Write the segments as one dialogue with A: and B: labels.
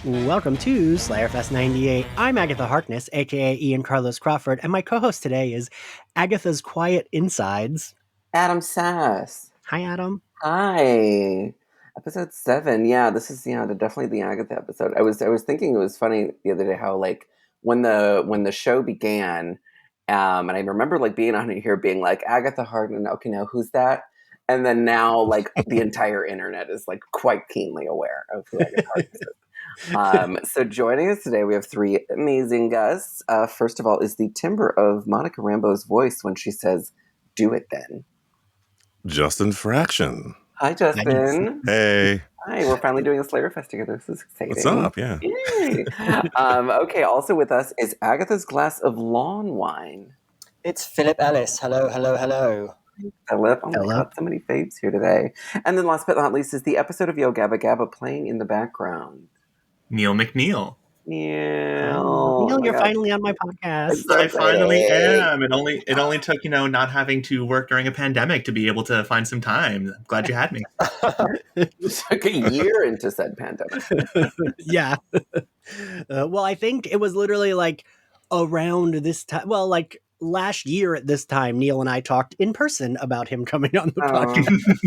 A: Welcome to Slayerfest 98. I'm Agatha Harkness, aka Ian Carlos Crawford, and my co-host today is Agatha's Quiet Insides.
B: Adam Sass.
A: Hi, Adam.
B: Hi. Episode 7. Yeah, this is definitely the Agatha episode. I was thinking it was funny the other day how like when the show began, and I remember like being on here being like Agatha Harkness. Okay, now who's that? And then now like the entire internet is like quite keenly aware of who Agatha Harkness is. So joining us today, we have 3 amazing guests. First of all, is the timbre of Monica Rambeau's voice when she says, "Do it then."
C: Justin Fraction.
B: Hi, Justin.
C: Hey.
B: Hi, we're finally doing a Slayerfest together. This is exciting.
C: What's up? Yeah.
B: Yay. Okay, also with us is Agatha's glass of lawn wine.
D: It's Philip Ellis. Hello.
B: Philip. Oh my God, so many faves here today. And then last but not least is the episode of Yo Gabba Gabba playing in the background.
E: Neil McNeil.
A: Neil, you're finally on my podcast.
E: I finally am. It only took, not having to work during a pandemic to be able to find some time. I'm glad you had me.
B: It took a year into said pandemic.
A: Yeah. Well, I think it was literally like around this time. Well, like last year at this time, Neil and I talked in person about him coming on the podcast.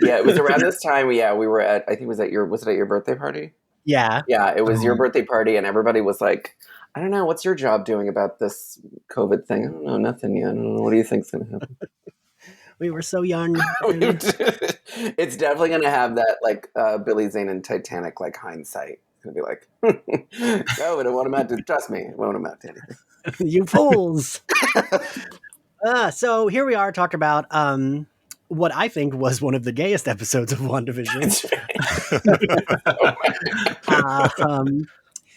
B: Yeah, it was around this time. Yeah, we were at, I think was it at your birthday party?
A: Yeah.
B: Yeah, it was your birthday party, and everybody was like, I don't know, what's your job doing about this COVID thing? I don't know, nothing yet. I don't know. What do you think's going to happen?
A: We were so young.
B: It's definitely going to have that, like, Billy Zane and Titanic, like, hindsight. It's going to be like, no, it won't amount to, trust me, it won't amount to anything.
A: You fools. So here we are talking about what I think was one of the gayest episodes of WandaVision.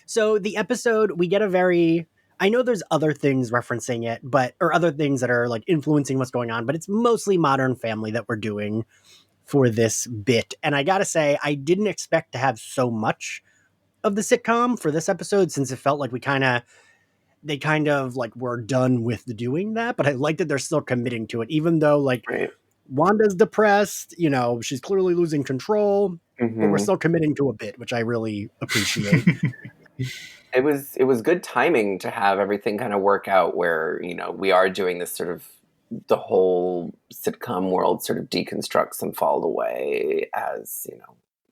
A: So the episode, we get a very, I know there's other things referencing it, or other things that are like influencing what's going on, but it's mostly Modern Family that we're doing for this bit. And I gotta say, I didn't expect to have so much of the sitcom for this episode, since it felt like they kind of like were done with doing that, but I like that they're still committing to it, even though like Wanda's depressed, she's clearly losing control, but we're still committing to a bit, which I really appreciate.
B: It was good timing to have everything kind of work out where, we are doing this sort of, the whole sitcom world sort of deconstructs and fall away as,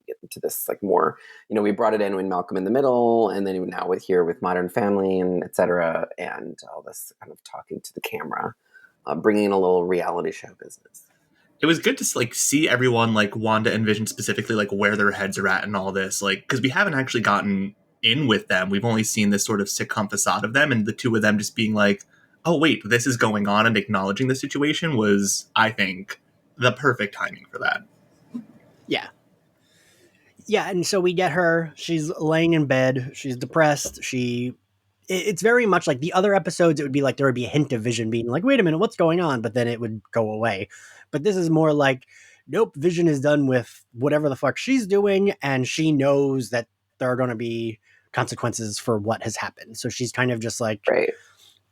B: get into this like more, we brought it in when Malcolm in the Middle, and then now with Modern Family and et cetera, and all this kind of talking to the camera, bringing in a little reality show business.
E: It was good to like see everyone, like Wanda and Vision specifically, like where their heads are at and all this, like, because we haven't actually gotten in with them. We've only seen this sort of sitcom facade of them, and the two of them just being like, oh wait, this is going on, and acknowledging the situation was, I think, the perfect timing for that.
A: Yeah, and so we get her, she's laying in bed, she's depressed, it's very much like the other episodes, it would be like there would be a hint of Vision being like, wait a minute, what's going on? But then it would go away. But this is more like, nope, Vision is done with whatever the fuck she's doing, and she knows that there are going to be consequences for what has happened. So she's kind of just like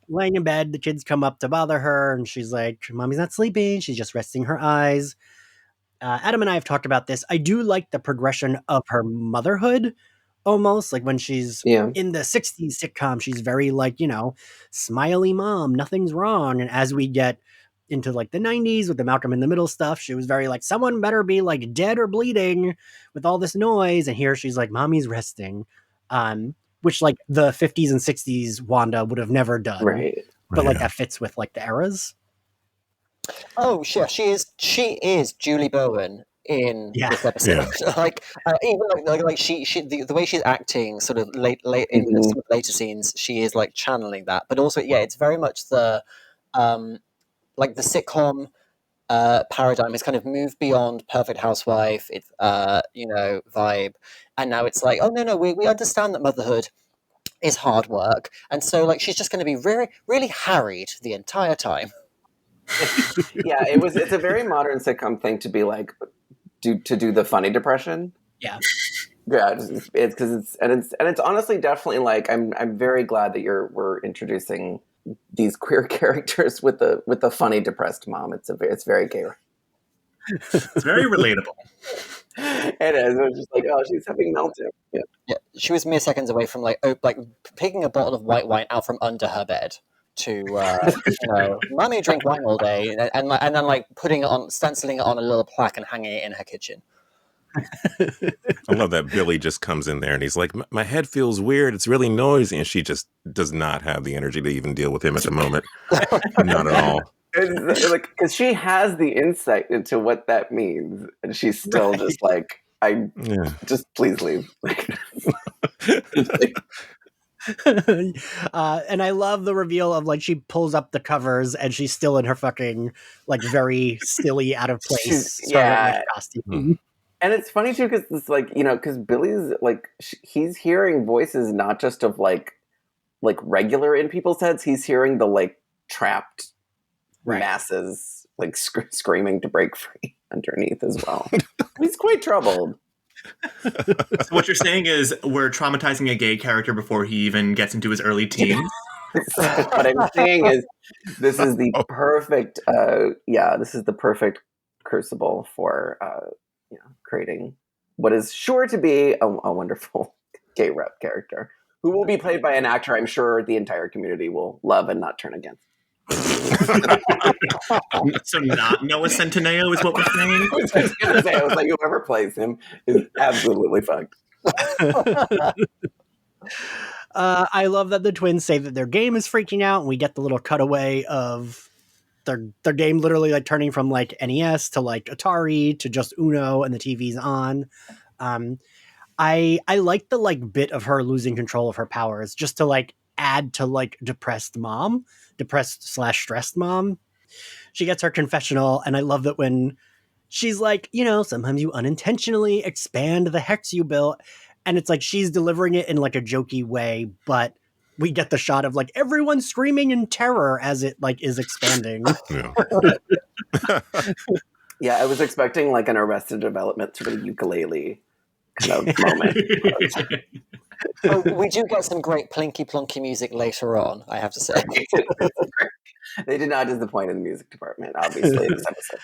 A: laying in bed, the kids come up to bother her, and she's like, Mommy's not sleeping, she's just resting her eyes. Adam and I have talked about this. I do like the progression of her motherhood, almost like when she's in the 60s sitcom, she's very like, smiley mom, nothing's wrong. And as we get into like the 90s with the Malcolm in the Middle stuff, she was very like, someone better be like dead or bleeding with all this noise. And here she's like, mommy's resting, which like the 50s and 60s Wanda would have never done. But like that fits with like the eras.
D: Oh, sure. She is Julie Bowen in this episode. Like even like she the way she's acting sort of late in the sort of later scenes, she is like channeling that. But also, it's very much the like the sitcom paradigm has kind of moved beyond Perfect Housewife, it's vibe, and now it's like, oh no, we understand that motherhood is hard work, and so like she's just going to be really really harried the entire time.
B: It's a very modern sitcom thing to be like to do the funny depression. It's because it's honestly definitely like I'm very glad that we're introducing these queer characters with the funny depressed mom. It's very gay.
E: It's very relatable.
B: It is. It's just like, oh, she's having meltdown.
D: she was mere seconds away from like picking a bottle of white wine out from under her bed to mommy drink wine all day, and then like putting it on, stenciling it on a little plaque and hanging it in her kitchen.
C: I love that Billy just comes in there and he's like, my head feels weird. It's really noisy. And she just does not have the energy to even deal with him at the moment. Not at all.
B: Like, because she has the insight into what that means. And she's still just like, just please leave.
A: And I love the reveal of like she pulls up the covers and she's still in her fucking like very silly out of place costume.
B: And it's funny too because it's like, because Billy's like he's hearing voices not just of like regular in people's heads. He's hearing the like trapped masses like screaming to break free underneath as well. He's quite troubled.
E: So what you're saying is we're traumatizing a gay character before he even gets into his early teens?
B: What I'm saying is this is the perfect this is the perfect crucible for creating what is sure to be a wonderful gay rep character who will be played by an actor I'm sure the entire community will love and not turn against.
E: So not Noah Centineo is what we're saying?
B: I was like, whoever plays him is absolutely fucked.
A: I love that the twins say that their game is freaking out, and we get the little cutaway of their game literally like turning from like NES to like Atari to just Uno, and the TV's on. I like the like bit of her losing control of her powers just to like add to like depressed / stressed mom. She gets her confessional, and I love that when she's like, sometimes you unintentionally expand the hex you built, and it's like she's delivering it in like a jokey way, but we get the shot of like everyone screaming in terror as it like is expanding.
B: Yeah, I was expecting like an Arrested Development sort of ukulele kind of moment.
D: We do get some great plinky plonky music later on, I have to say.
B: They did not disappoint in the music department, obviously, in this episode.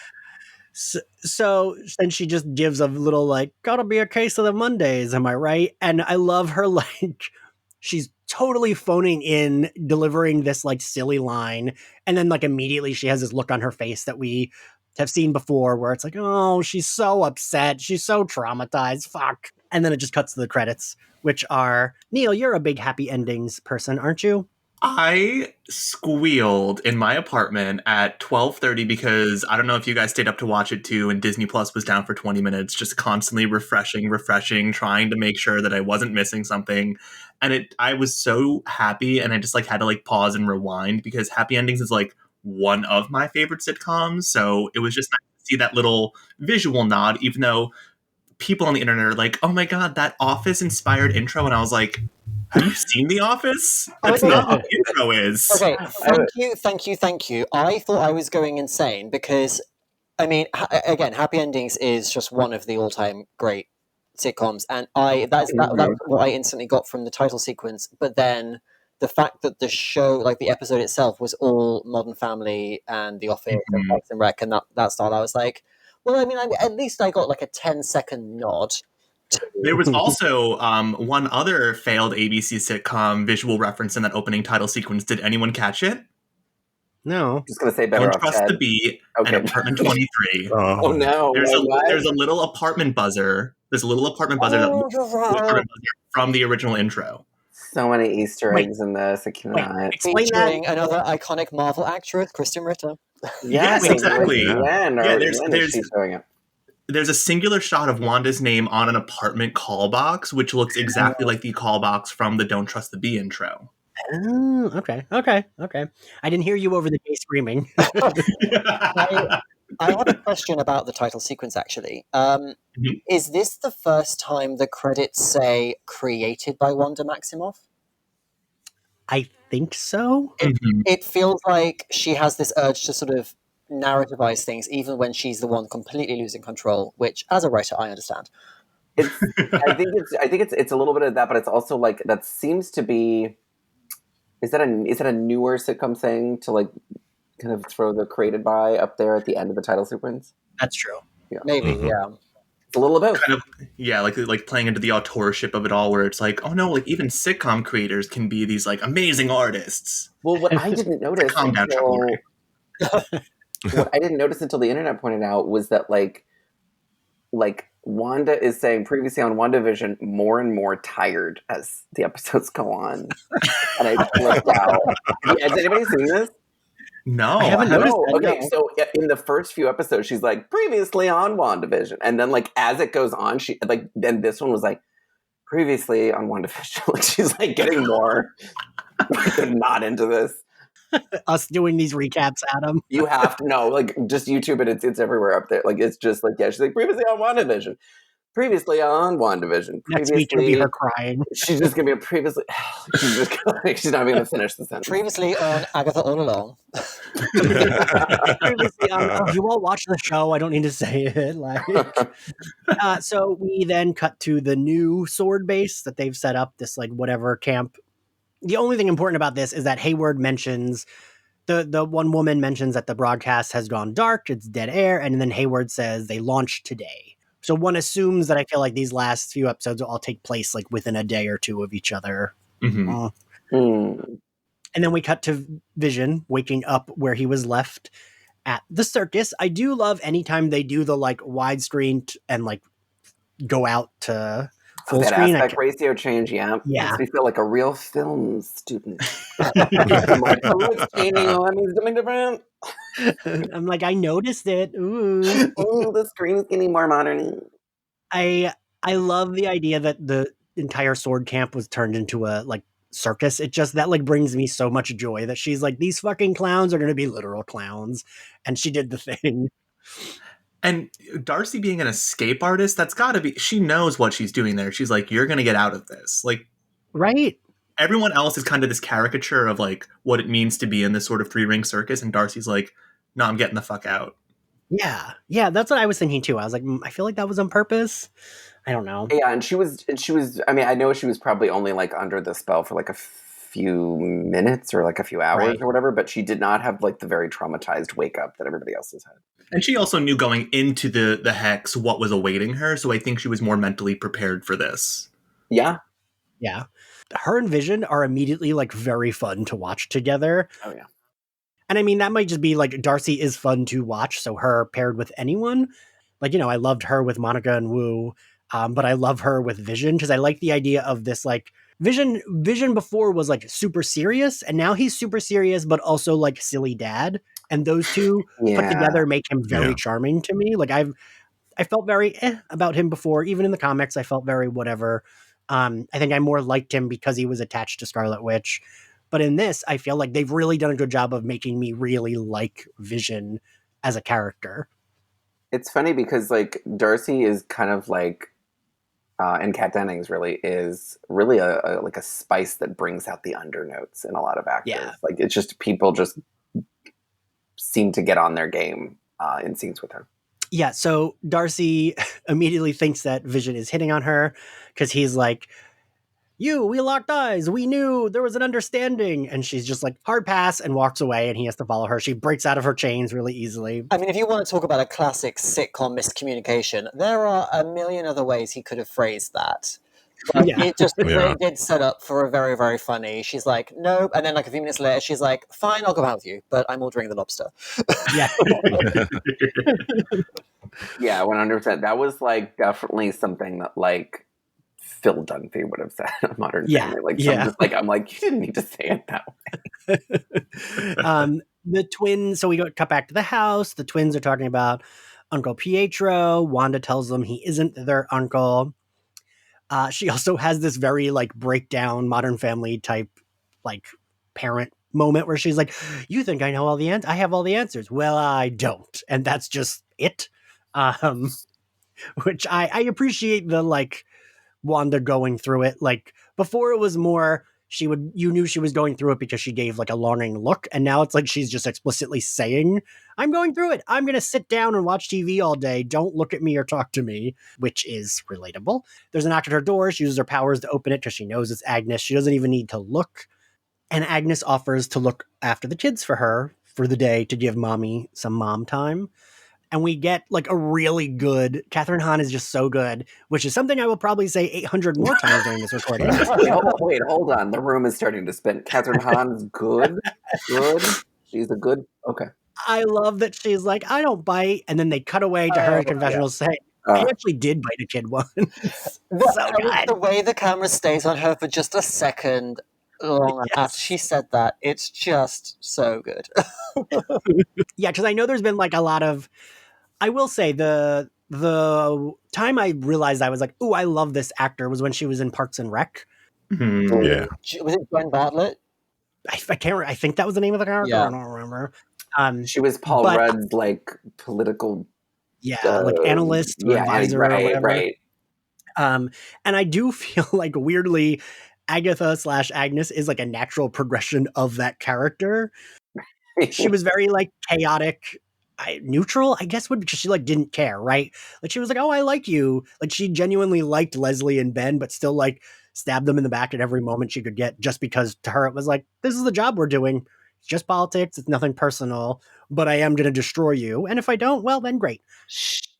A: So then she just gives a little like, gotta be a case of the Mondays, am I right? And I love her like she's totally phoning in, delivering this like silly line, and then like immediately she has this look on her face that we have seen before where it's like, oh, she's so upset, she's so traumatized, fuck. And then it just cuts to the credits, which are, Neil, you're a big happy endings person, aren't you?
E: I squealed in my apartment at 12:30 because I don't know if you guys stayed up to watch it too, and Disney Plus was down for 20 minutes, just constantly refreshing, trying to make sure that I wasn't missing something. And I was so happy, and I just like had to like pause and rewind because Happy Endings is like one of my favorite sitcoms. So it was just nice to see that little visual nod, even though people on the internet are like, oh my God, that Office inspired intro. And I was like, have you seen The Office? That's not what the intro is.
D: Okay, thank you. I thought I was going insane because, I mean, again, Happy Endings is just one of the all-time great sitcoms, and that's what I instantly got from the title sequence. But then the fact that the show, like the episode itself, was all Modern Family and The Office and Parks and Rec and that style, I was like, well, I mean, at least I got like a 10-second nod.
E: There was also one other failed ABC sitcom visual reference in that opening title sequence. Did anyone catch it?
A: No.
B: Just going to say Better
E: Don't
B: Off
E: Trust
B: Dead.
E: the Beat and Apartment 23.
B: Oh no.
E: There's a little apartment buzzer. There's a little apartment buzzer from the original intro.
B: So many Easter eggs in this. I cannot.
D: Featuring another iconic Marvel actress, Kristen Ritter.
B: Yes,
E: exactly.
B: There's
E: a singular shot of Wanda's name on an apartment call box, which looks exactly like the call box from the Don't Trust the Bee intro.
A: Oh, okay. I didn't hear you over the day screaming.
D: I have a question about the title sequence, actually. Is this the first time the credits say created by Wanda Maximoff?
A: I think so.
D: It feels like she has this urge to sort of narrativize things, even when she's the one completely losing control, which, as a writer, I understand.
B: I think it's a little bit of that, but it's also like that seems to be. Is that a newer sitcom thing to like kind of throw the created by up there at the end of the title sequence?
A: That's true.
B: Yeah.
D: Maybe, yeah.
B: It's a little of both.
E: Kind of, yeah, like playing into the authorship of it all, where it's like, oh no, like even sitcom creators can be these like amazing artists.
B: Well, what I didn't notice
E: Calm down, Chuck Lorre.
B: what I didn't notice until the internet pointed out was that like Wanda is saying previously on WandaVision more and more tired as the episodes go on. And I flipped out. Has anybody seen this?
E: No,
A: I haven't noticed that.
B: Okay,
A: No.
B: so in the first few episodes, she's like, previously on WandaVision. And then like as it goes on, she like then this one was like previously on WandaVision. Like she's like getting more not into this.
A: Us doing these recaps, Adam.
B: You have to know, like, just YouTube it. It's everywhere up there. Like, it's just like, yeah, she's like, previously on WandaVision. Previously on WandaVision.
A: Next week it'll be her crying.
B: She's just going to be a previously... she's not even going to finish the sentence.
D: Previously on Agatha All Along.
A: Previously on, you all watch the show. I don't need to say it. Like, so we then cut to the new sword base that they've set up, this like whatever camp. The only thing important about this is that Hayward mentions the one woman mentions that the broadcast has gone dark, it's dead air, and then Hayward says they launched today. So one assumes that I feel like these last few episodes will all take place like within a day or two of each other.
E: Mm-hmm.
A: And then we cut to Vision waking up where he was left at the circus. I do love anytime they do the like widescreen and like go out to full
B: that
A: screen.
B: aspect ratio change, yeah.
A: Yeah.
B: Makes me feel like a real film student. I'm like, oh, it's changing. Oh, that means something different.
A: I'm like, I noticed it. Ooh.
B: Oh, the screen is getting more modern.
A: I love the idea that the entire sword camp was turned into a like circus. It just that like brings me so much joy that she's like, these fucking clowns are gonna be literal clowns, and she did the thing.
E: And Darcy being an escape artist, that's gotta be, she knows what she's doing there. She's like, you're gonna get out of this. Like,
A: right?
E: Everyone else is kind of this caricature of like what it means to be in this sort of 3-ring circus, and Darcy's like, no, I'm getting the fuck out.
A: Yeah, that's what I was thinking too. I was like, I feel like that was on purpose. I don't know.
B: Yeah, and she was. I mean, I know she was probably only like under the spell for like a few minutes or like a few hours or whatever, but she did not have like the very traumatized wake up that everybody else has had.
E: And she also knew going into the hex what was awaiting her, so I think she was more mentally prepared for this.
B: Yeah.
A: Yeah. Her and Vision are immediately like very fun to watch together.
B: Oh yeah.
A: And I mean, that might just be like Darcy is fun to watch, so her paired with anyone. Like, you know, I loved her with Monica and Wu, but I love her with Vision because I like the idea of this like Vision before was like super serious, and now he's super serious, but also like silly dad. And those two put together make him very charming to me. Like I felt very about him before, even in the comics, I felt very whatever. I think I more liked him because he was attached to Scarlet Witch. But in this, I feel like they've really done a good job of making me really like Vision as a character.
B: It's funny because like Darcy is kind of like, and Kat Dennings really is really a like a spice that brings out the undernotes in a lot of actors.
A: Yeah.
B: Like it's just people just seem to get on their game in scenes with her.
A: Yeah, so Darcy immediately thinks that Vision is hitting on her because he's like, we locked eyes. We knew there was an understanding. And she's just like, hard pass, and walks away, and he has to follow her. She breaks out of her chains really easily.
D: I mean, if you want to talk about a classic sitcom miscommunication, there are a million other ways he could have phrased that. But it just did set up for a very, very funny. She's like, nope. And then like a few minutes later, she's like, fine, I'll go out with you, but I'm ordering the lobster.
A: Yeah.
B: Yeah, 100%. That was like definitely something that like Phil Dunphy would have said in Modern Family. Like, just like, I'm like, you didn't need to say it that way.
A: The twins, so we cut back to the house. The twins are talking about Uncle Pietro. Wanda tells them he isn't their uncle. She also has this very like breakdown Modern Family type like parent moment where she's like, you think I know all the answers? I have all the answers. Well, I don't. And that's just it. Which I appreciate the like Wanda going through it. Like before it was more you knew she was going through it because she gave like a longing look, and now it's like she's just explicitly saying, I'm going through it. I'm gonna sit down and watch TV all day. Don't look at me or talk to me, which is relatable. There's a knock at her door. She uses her powers to open it because she knows it's Agnes. She doesn't even need to look. And Agnes offers to look after the kids for her for the day to give mommy some mom time. and we get like a really good Kathryn Hahn is just so good, which is something I will probably say 800 more times during this recording.
B: Wait, hold on. The room is starting to spin. Kathryn Hahn's good. She's a good. Okay.
A: I love that she's like, I don't bite, and then they cut away to her confessional saying, I actually did bite a kid once. So good.
D: The way the camera stays on her for just a second long after she said that, it's just so good.
A: Yeah, because I know there's been like a lot of, I will say the time I realized I was like, ooh, I love this actor was when she was in Parks and Rec.
E: Mm-hmm.
C: Yeah.
D: Was it Gwen Bartlett?
A: I can't. I think that was the name of the character. Yeah. I don't remember.
B: She was Paul Rudd's like political,
A: like analyst or advisor or whatever.
B: Right.
A: And I do feel like weirdly, Agatha/Agnes is like a natural progression of that character. She was very like chaotic, neutral, I guess, because she like didn't care, right? Like she was like, oh, I like you. Like she genuinely liked Leslie and Ben, but still like stabbed them in the back at every moment she could get, just because to her it was like, this is the job we're doing. It's just politics. It's nothing personal, but I am going to destroy you. And if I don't, well, then great.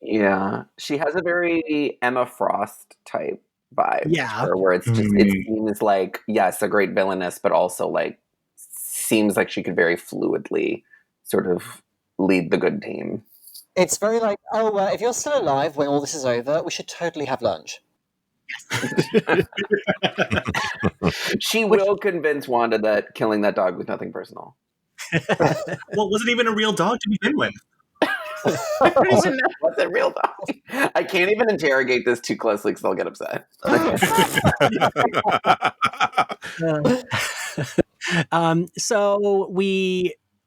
B: Yeah. She has a very Emma Frost type vibe.
A: Yeah.
B: Where it's just, it seems like, yes, a great villainess, but also like, seems like she could very fluidly sort of lead the good team.
D: It's very like, if you're still alive when all this is over, we should totally have lunch.
A: Yes.
B: She will convince Wanda that killing that dog was nothing personal.
E: Well, was it even a real dog to begin with?
B: I don't even know what's a real dog. I can't even interrogate this too closely because I'll get upset.
A: So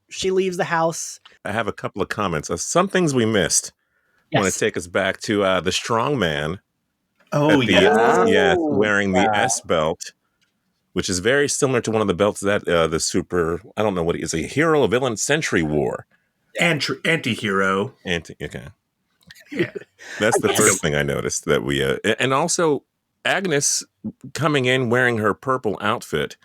A: she leaves the house.
C: I have a couple of comments. Some things we missed. I want to take us back to the strong man.
E: Oh,
C: yes, wearing the S belt, which is very similar to one of the belts that the super, I don't know what he is, a hero, a villain, Sentry wore.
E: Anti-hero.
C: Okay. Yeah. That's the first thing I noticed that we, and also Agnes coming in wearing her purple outfit,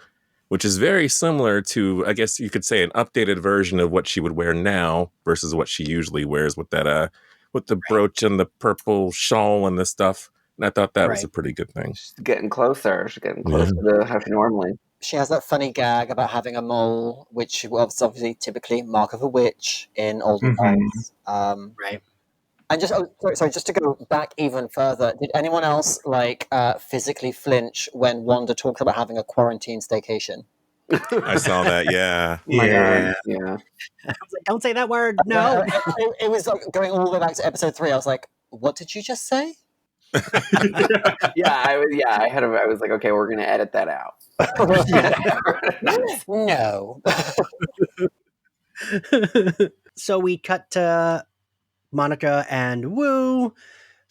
C: which is very similar to, I guess you could say, an updated version of what she would wear now versus what she usually wears with that, with the brooch and the purple shawl and the stuff. And I thought that was a pretty good thing.
B: She's getting closer. She's getting closer to how she normally.
D: She has that funny gag about having a mole, which was obviously typically mark of a witch in olden times.
A: Right.
D: And just sorry, just to go back even further, did anyone else like physically flinch when Wanda talked about having a quarantine staycation?
C: I saw that. Yeah.
B: Yeah.
A: I was like, don't say that word. No.
D: It was like going all the way back to episode 3. I was like, what did you just say?
B: I was like, okay, we're gonna edit that out.
D: No.
A: So we cut to Monica and Wu.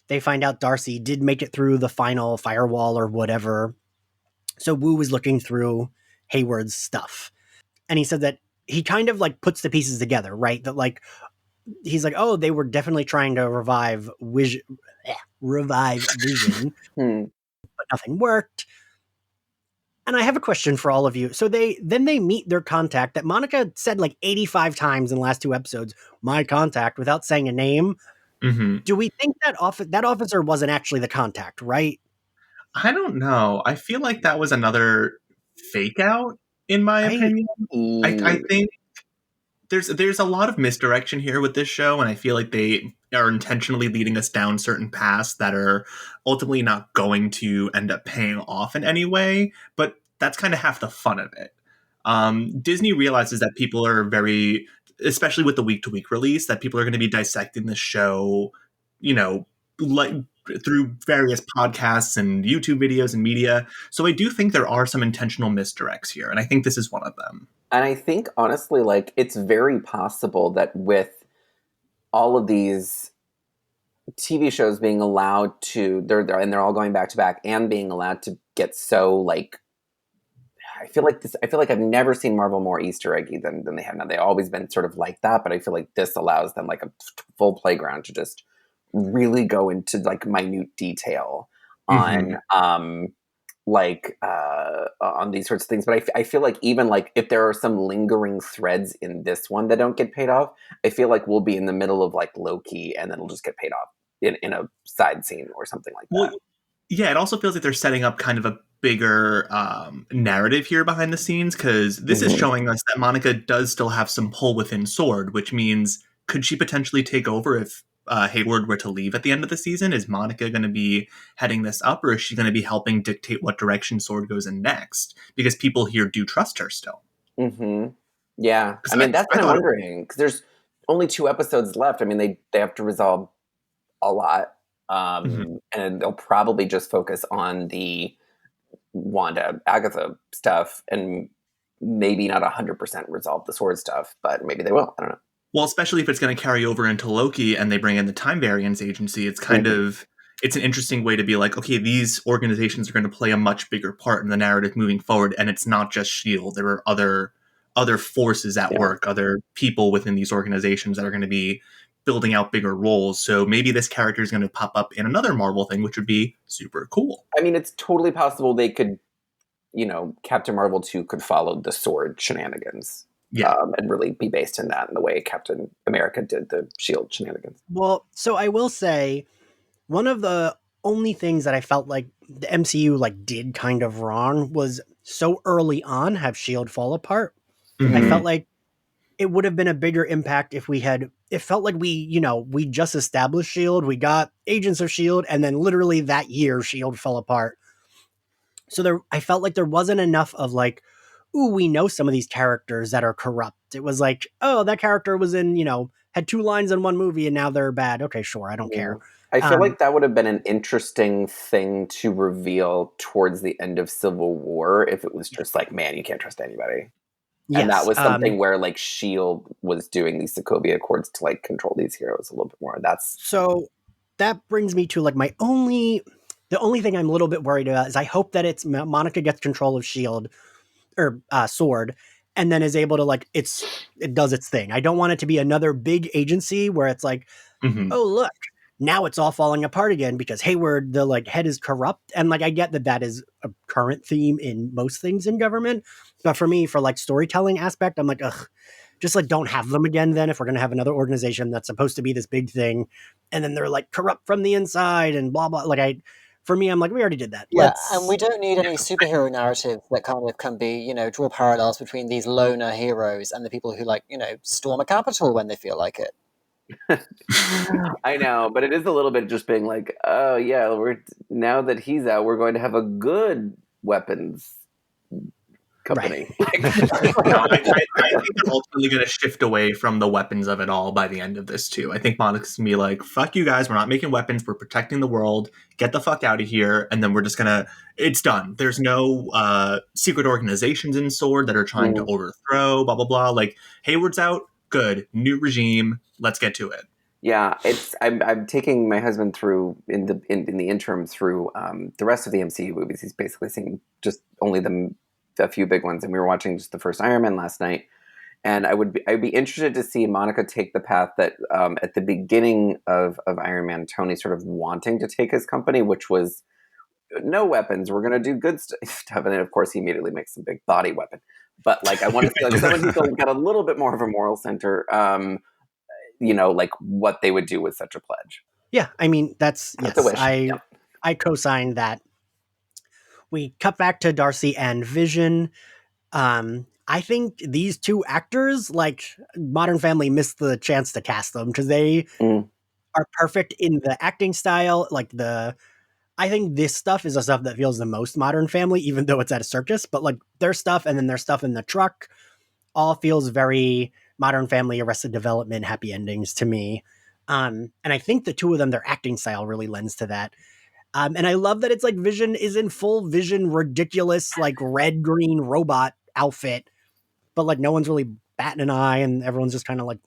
A: They find out Darcy did make it through the final firewall or whatever. So Wu was looking through Hayward's stuff, and he said that he kind of like puts the pieces together, right? That like he's like, oh, they were definitely trying to revive Vision, but nothing worked. And I have a question for all of you. So they meet their contact that Monica said like 85 times in the last 2 episodes, my contact, without saying a name.
E: Mm-hmm.
A: Do we think that officer wasn't actually the contact, right?
E: I don't know. I feel like that was another fake out, in my opinion. I think there's a lot of misdirection here with this show, and I feel like they are intentionally leading us down certain paths that are ultimately not going to end up paying off in any way, but that's kind of half the fun of it. Disney realizes that people are very, especially with the week-to-week release, that people are going to be dissecting the show, like through various podcasts and YouTube videos and media. So I do think there are some intentional misdirects here, and I think this is one of them.
B: And I think, honestly, like, it's very possible that with all of these TV shows being allowed to, they're all going back to back and being allowed to get so, like, I feel like I've never seen Marvel more Easter eggy than they have now. They've always been sort of like that, but I feel like this allows them like a full playground to just really go into like minute detail on like on these sorts of things, but I feel like even like if there are some lingering threads in this one that don't get paid off, I feel like we'll be in the middle of like Loki and then it'll just get paid off in a side scene or something like that.
E: Well, yeah, it also feels like they're setting up kind of a bigger narrative here behind the scenes, because this is showing us that Monica does still have some pull within Sword, which means could she potentially take over if Hayward were to leave at the end of the season? Is Monica going to be heading this up, or is she going to be helping dictate what direction Sword goes in next? Because people here do trust her still.
B: Yeah, I mean, that's what I'm wondering, because there's only 2 episodes left. I mean, they have to resolve a lot, and they'll probably just focus on the Wanda Agatha stuff and maybe not 100% resolve the Sword stuff, but maybe they will. I don't know.
E: Well, especially if it's going to carry over into Loki and they bring in the Time Variance Agency, it's kind of, it's an interesting way to be like, okay, these organizations are going to play a much bigger part in the narrative moving forward, and it's not just S.H.I.E.L.D. There are other forces at work, other people within these organizations that are going to be building out bigger roles. So maybe this character is going to pop up in another Marvel thing, which would be super cool.
B: I mean, it's totally possible they could, Captain Marvel 2 could follow the Sword shenanigans. And really be based in that, in the way Captain America did the S.H.I.E.L.D. shenanigans.
A: Well, so I will say, one of the only things that I felt like the MCU like did kind of wrong was so early on have S.H.I.E.L.D. fall apart. I felt like it would have been a bigger impact if it felt like we just established S.H.I.E.L.D., we got Agents of S.H.I.E.L.D., and then literally that year S.H.I.E.L.D. fell apart. So I felt like there wasn't enough of like, ooh, we know some of these characters that are corrupt. It was like, oh, that character was in, had 2 lines in one movie and now they're bad. Okay, sure, I don't care.
B: I feel like that would have been an interesting thing to reveal towards the end of Civil War if it was just like, man, you can't trust anybody.
A: Yes,
B: and that was something where like S.H.I.E.L.D. was doing these Sokovia Accords to like control these heroes a little bit more.
A: So that brings me to like the only thing I'm a little bit worried about is I hope that it's Monica gets control of S.H.I.E.L.D. or Sword, and then is able to like it does its thing. I don't want it to be another big agency where it's like, oh look, now it's all falling apart again because Hayward, the like head, is corrupt. And like I get that is a current theme in most things in government, but for me, for like storytelling aspect, I'm like, ugh, just like don't have them again. Then if we're gonna have another organization that's supposed to be this big thing, and then they're like corrupt from the inside and blah blah. For me, I'm like, we already did that.
D: Yeah, and we don't need any superhero narrative that kind of can be, draw parallels between these loner heroes and the people who storm a capital when they feel like it.
B: I know, but it is a little bit just being like, oh yeah, now that he's out, we're going to have a good weapons company.
E: Right. I think they're ultimately going to shift away from the weapons of it all by the end of this too. I think Monica's going to be like, fuck you guys, we're not making weapons, we're protecting the world, get the fuck out of here, and then we're just going to, it's done. There's no secret organizations in Sword that are trying to overthrow, blah, blah, blah. Like, Hayward's out, good, new regime, let's get to it.
B: Yeah, I'm taking my husband through in the interim through the rest of the MCU movies. He's basically seen just only a few big ones, and we were watching just the first Iron Man last night. And I'd be interested to see Monica take the path that at the beginning of Iron Man, Tony sort of wanting to take his company, which was no weapons. We're going to do good stuff, and then of course he immediately makes some big body weapon. But like I want to see like someone who's got a little bit more of a moral center. Like what they would do with such a pledge.
A: Yeah, I mean that's yes.
B: A wish.
A: I co-sign that. We cut back to Darcy and Vision. I think these 2 actors, like Modern Family, missed the chance to cast them because they are perfect in the acting style. I think this stuff is the stuff that feels the most Modern Family, even though it's at a circus. But like their stuff and then their stuff in the truck all feels very Modern Family, Arrested Development, happy endings to me. And I think the 2 of them, their acting style really lends to that. And I love that it's like Vision is in full Vision, ridiculous, like red, green robot outfit, but like no one's really batting an eye and everyone's just kind of like,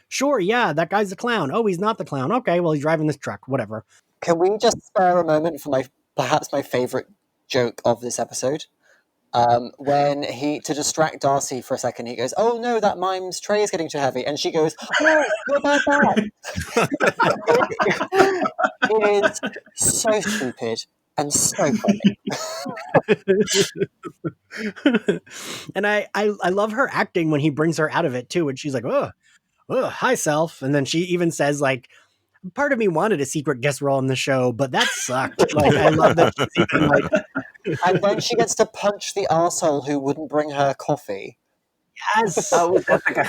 A: sure, yeah, that guy's the clown. Oh, he's not the clown. Okay, well, he's driving this truck, whatever.
D: Can we just spare a moment for perhaps my favorite joke of this episode? When to distract Darcy for a second, he goes, oh no, that mime's tray is getting too heavy. And she goes, oh, what about that? It is so stupid. And so funny.
A: And I love her acting when he brings her out of it too. And she's like, oh, hi, self. And then she even says, like, part of me wanted a secret guest role in the show, but that sucked. Like, I love that she's even like.
D: And then she gets to punch the arsehole who wouldn't bring her coffee.
A: Yes.
B: Oh, Jessica.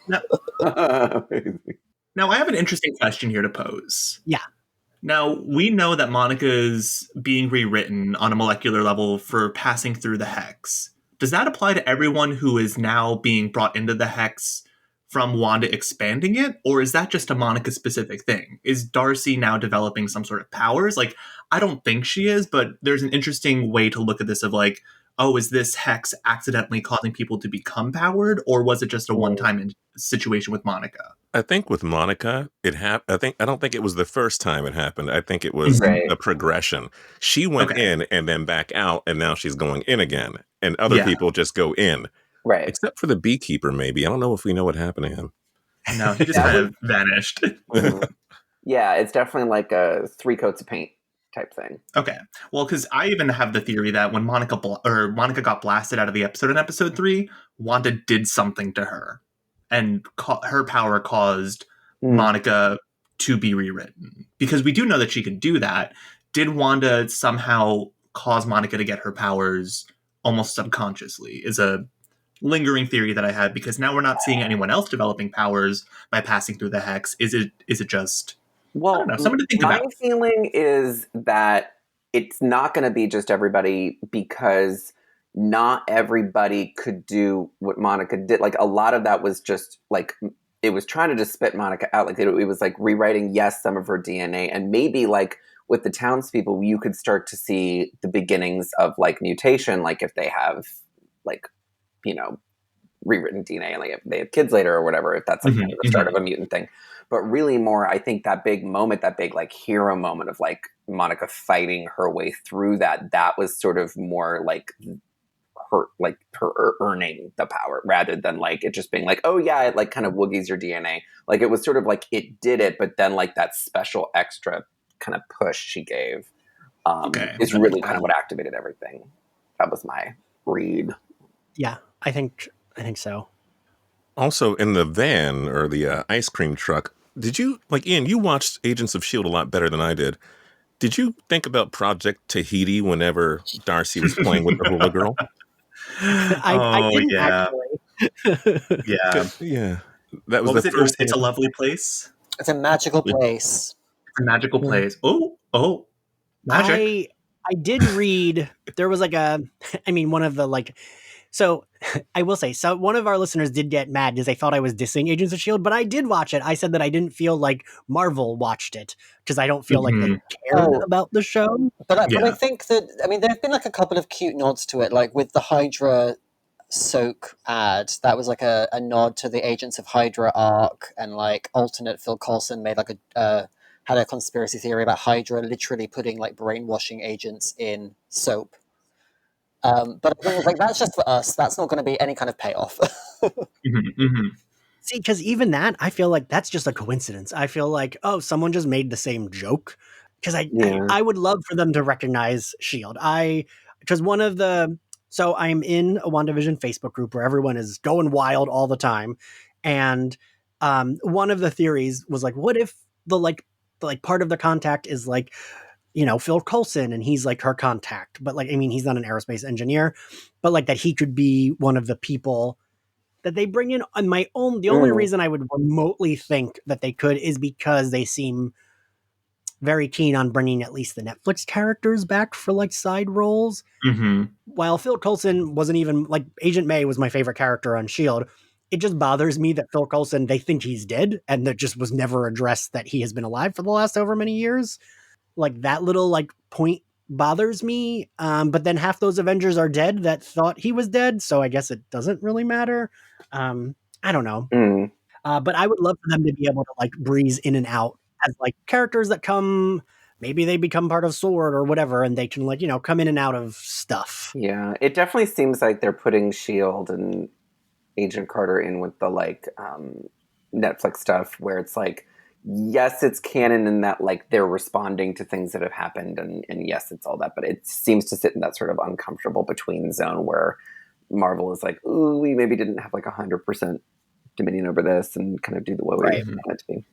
E: Now, I have an interesting question here to pose.
A: Yeah.
E: Now, we know that Monica's being rewritten on a molecular level for passing through the hex. Does that apply to everyone who is now being brought into the hex from Wanda expanding it? Or is that just a Monica-specific thing? Is Darcy now developing some sort of powers? Like, I don't think she is, but there's an interesting way to look at this of like, oh, is this hex accidentally causing people to become powered? Or was it just a one-time situation with Monica?
C: I think with Monica, I don't think it was the first time it happened. I think it was a progression. She went in and then back out, and now she's going in again. And other people just go in.
B: Right.
C: Except for the beekeeper, maybe. I don't know if we know what happened to him.
E: No, he just kind of vanished.
B: Yeah, it's definitely like a 3 coats of paint type thing.
E: Okay. Well, because I even have the theory that when Monica got blasted out of the episode in episode 3, Wanda did something to her. And her power caused Monica to be rewritten. Because we do know that she could do that. Did Wanda somehow cause Monica to get her powers almost subconsciously? Is a lingering theory that I had, because now we're not seeing anyone else developing powers by passing through the hex. Is it just...
B: Well,
E: I don't know, something to think about.
B: My feeling is that it's not going to be just everybody, because not everybody could do what Monica did. Like, a lot of that was just like, it was trying to just spit Monica out. Like, it was like rewriting, yes, some of her DNA. And maybe like with the townspeople, you could start to see the beginnings of like mutation. Like if they have like, you know, rewritten DNA and like if they have kids later or whatever, if that's like kind of the start of a mutant thing. But really more, I think that big moment, that big like hero moment of like Monica fighting her way through that was sort of more like her earning the power, rather than like it just being like, oh yeah, it like kind of woogies your DNA. Like it was sort of like it did it, but then like that special extra kind of push she gave is really kind of what activated everything. That was my read.
A: Yeah, I think so.
C: Also, in the van or the ice cream truck, did you, like, Ian, you watched Agents of S.H.I.E.L.D. a lot better than I did. Did you think about Project Tahiti whenever Darcy was playing with the hula girl?
A: I didn't actually.
E: Yeah.
C: That was the first thing.
E: It's a lovely place.
D: It's a magical place.
E: It's a magical place. Oh, magic.
A: I did read, there was like one of the like, so I will say, so one of our listeners did get mad because they thought I was dissing Agents of S.H.I.E.L.D., but I did watch it. I said that I didn't feel like Marvel watched it because I don't feel like they cared about the show.
D: But I think that, there have been like a couple of cute nods to it, like with the Hydra soak ad, that was like a nod to the Agents of Hydra arc, and like alternate Phil Coulson made like had a conspiracy theory about Hydra literally putting like brainwashing agents in soap. But I think like that's just for us. That's not going to be any kind of payoff.
A: See, because even that, I feel like that's just a coincidence. I feel like, oh, someone just made the same joke. Because I would love for them to recognize S.H.I.E.L.D. Because one of the... So I'm in a WandaVision Facebook group where everyone is going wild all the time. And one of the theories was like, what if the part of the contact is like, Phil Coulson, and he's like her contact, but like, he's not an aerospace engineer, but like that he could be one of the people that they bring in on my own. The only reason I would remotely think that they could is because they seem very keen on bringing at least the Netflix characters back for like side roles. While Phil Coulson wasn't even like, Agent May was my favorite character on S.H.I.E.L.D. It just bothers me that Phil Coulson, they think he's dead, and that just was never addressed that he has been alive for the last over many years. Like that little like point bothers me. But then half those Avengers are dead that thought he was dead. So I guess it doesn't really matter. I don't know. But I would love for them to be able to like breeze in and out as like characters that come, maybe they become part of S.W.O.R.D. or whatever, and they can like, come in and out of stuff.
B: Yeah, it definitely seems like they're putting S.H.I.E.L.D. and Agent Carter in with the like Netflix stuff, where it's like, yes, it's canon in that like they're responding to things that have happened, and yes, it's all that, but it seems to sit in that sort of uncomfortable between zone where Marvel is like, ooh, we maybe didn't have like 100% dominion over this and kind of do the way we want it to be.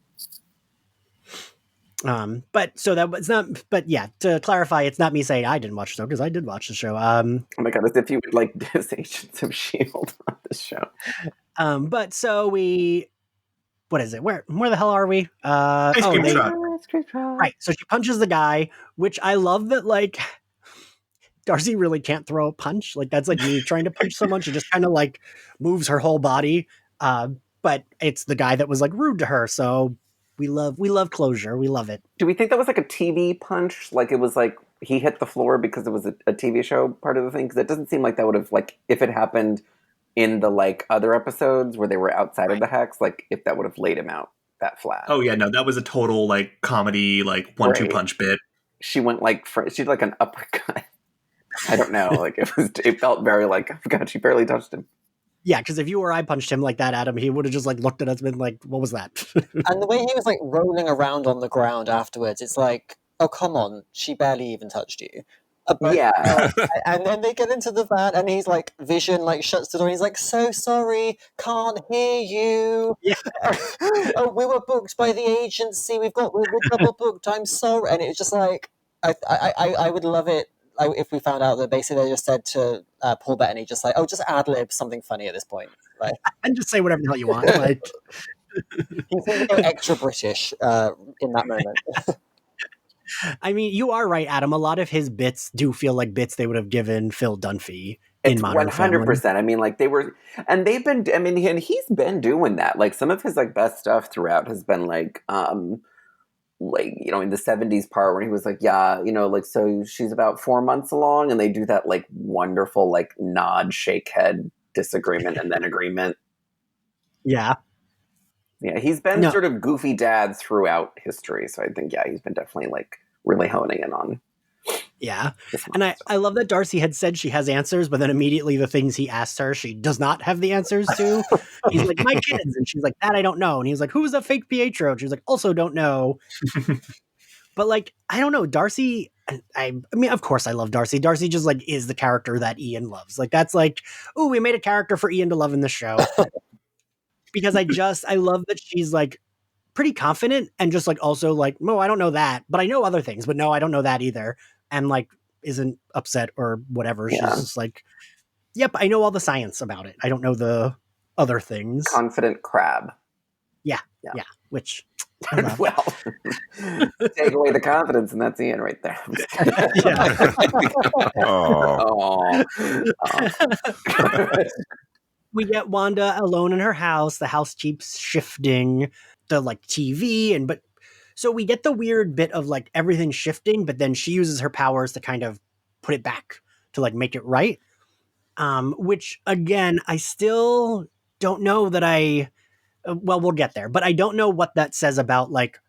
A: But so that was not, but yeah, to clarify, it's not me saying I didn't watch the show, because I did watch the show.
B: Oh my God, as if you would like diss Agents of S.H.I.E.L.D. on this show.
A: But so what is it? Where the hell are we?
E: Ice cream truck.
A: Right. So she punches the guy, which I love that, like, Darcy really can't throw a punch. Like, that's like me trying to punch someone. She just kind of like moves her whole body. But it's the guy that was like rude to her. So we love closure. We love it.
B: Do we think that was like a TV punch? Like it was like he hit the floor because it was a TV show part of the thing? Because it doesn't seem like that would have, like, if it happened in the like other episodes where they were outside of the hex, like if that would have laid him out that flat.
E: Oh yeah, no, that was a total like comedy, like 1-2 punch bit.
B: She went like she did like an uppercut. I don't know, like it felt very like, oh God, she barely touched him.
A: Yeah, because if you or I punched him like that, Adam, he would have just like looked at us and been like, "What was that?"
D: And the way he was like rolling around on the ground afterwards, it's like, oh come on, she barely even touched you.
B: Yeah.
D: And then they get into the van, and he's like, Vision like shuts the door. And he's like, so sorry, can't hear you.
A: Yeah.
D: Oh, we were booked by the agency. We're double booked. I'm sorry. And it's just like, I would love it if we found out that basically they just said to Paul Bettany, just like, oh, just ad lib something funny at this point, like,
A: and just say whatever the hell you want. Like,
D: he seems to go extra British in that moment.
A: I mean, you are right, Adam. A lot of his bits do feel like bits they would have given Phil Dunphy in Modern Family.
B: 100%. I mean, like they were, and they've been. I mean, and he's been doing that. Like some of his like best stuff throughout has been like in the 70s part where he was like, yeah, like so she's about 4 months along, and they do that like wonderful like nod, shake head, disagreement, and then agreement.
A: Yeah.
B: Yeah, he's been sort of goofy dad throughout history. So I think, yeah, he's been definitely like really honing in on.
A: Yeah. And I love that Darcy had said she has answers, but then immediately the things he asks her, she does not have the answers to. He's like, my kids. And she's like, that I don't know. And he's like, who's a fake Pietro? And she's like, also don't know. But like, I don't know. Darcy, I mean, of course I love Darcy. Darcy just like is the character that Ian loves. Like, that's like, oh, we made a character for Ian to love in the show. Because I love that she's like pretty confident and just like also like, no, I don't know that, but I know other things, but no, I don't know that either. And like, isn't upset or whatever. Yeah. She's just like, yep, I know all the science about it. I don't know the other things.
B: Confident crab.
A: Yeah. Which,
B: well, take away the confidence, and that's Ian right there.
A: We get Wanda alone in her house. The house keeps shifting. The like TV so we get the weird bit of like everything shifting, but then she uses her powers to kind of put it back to like make it right. Which again, I still don't know that we'll get there, but I don't know what that says about like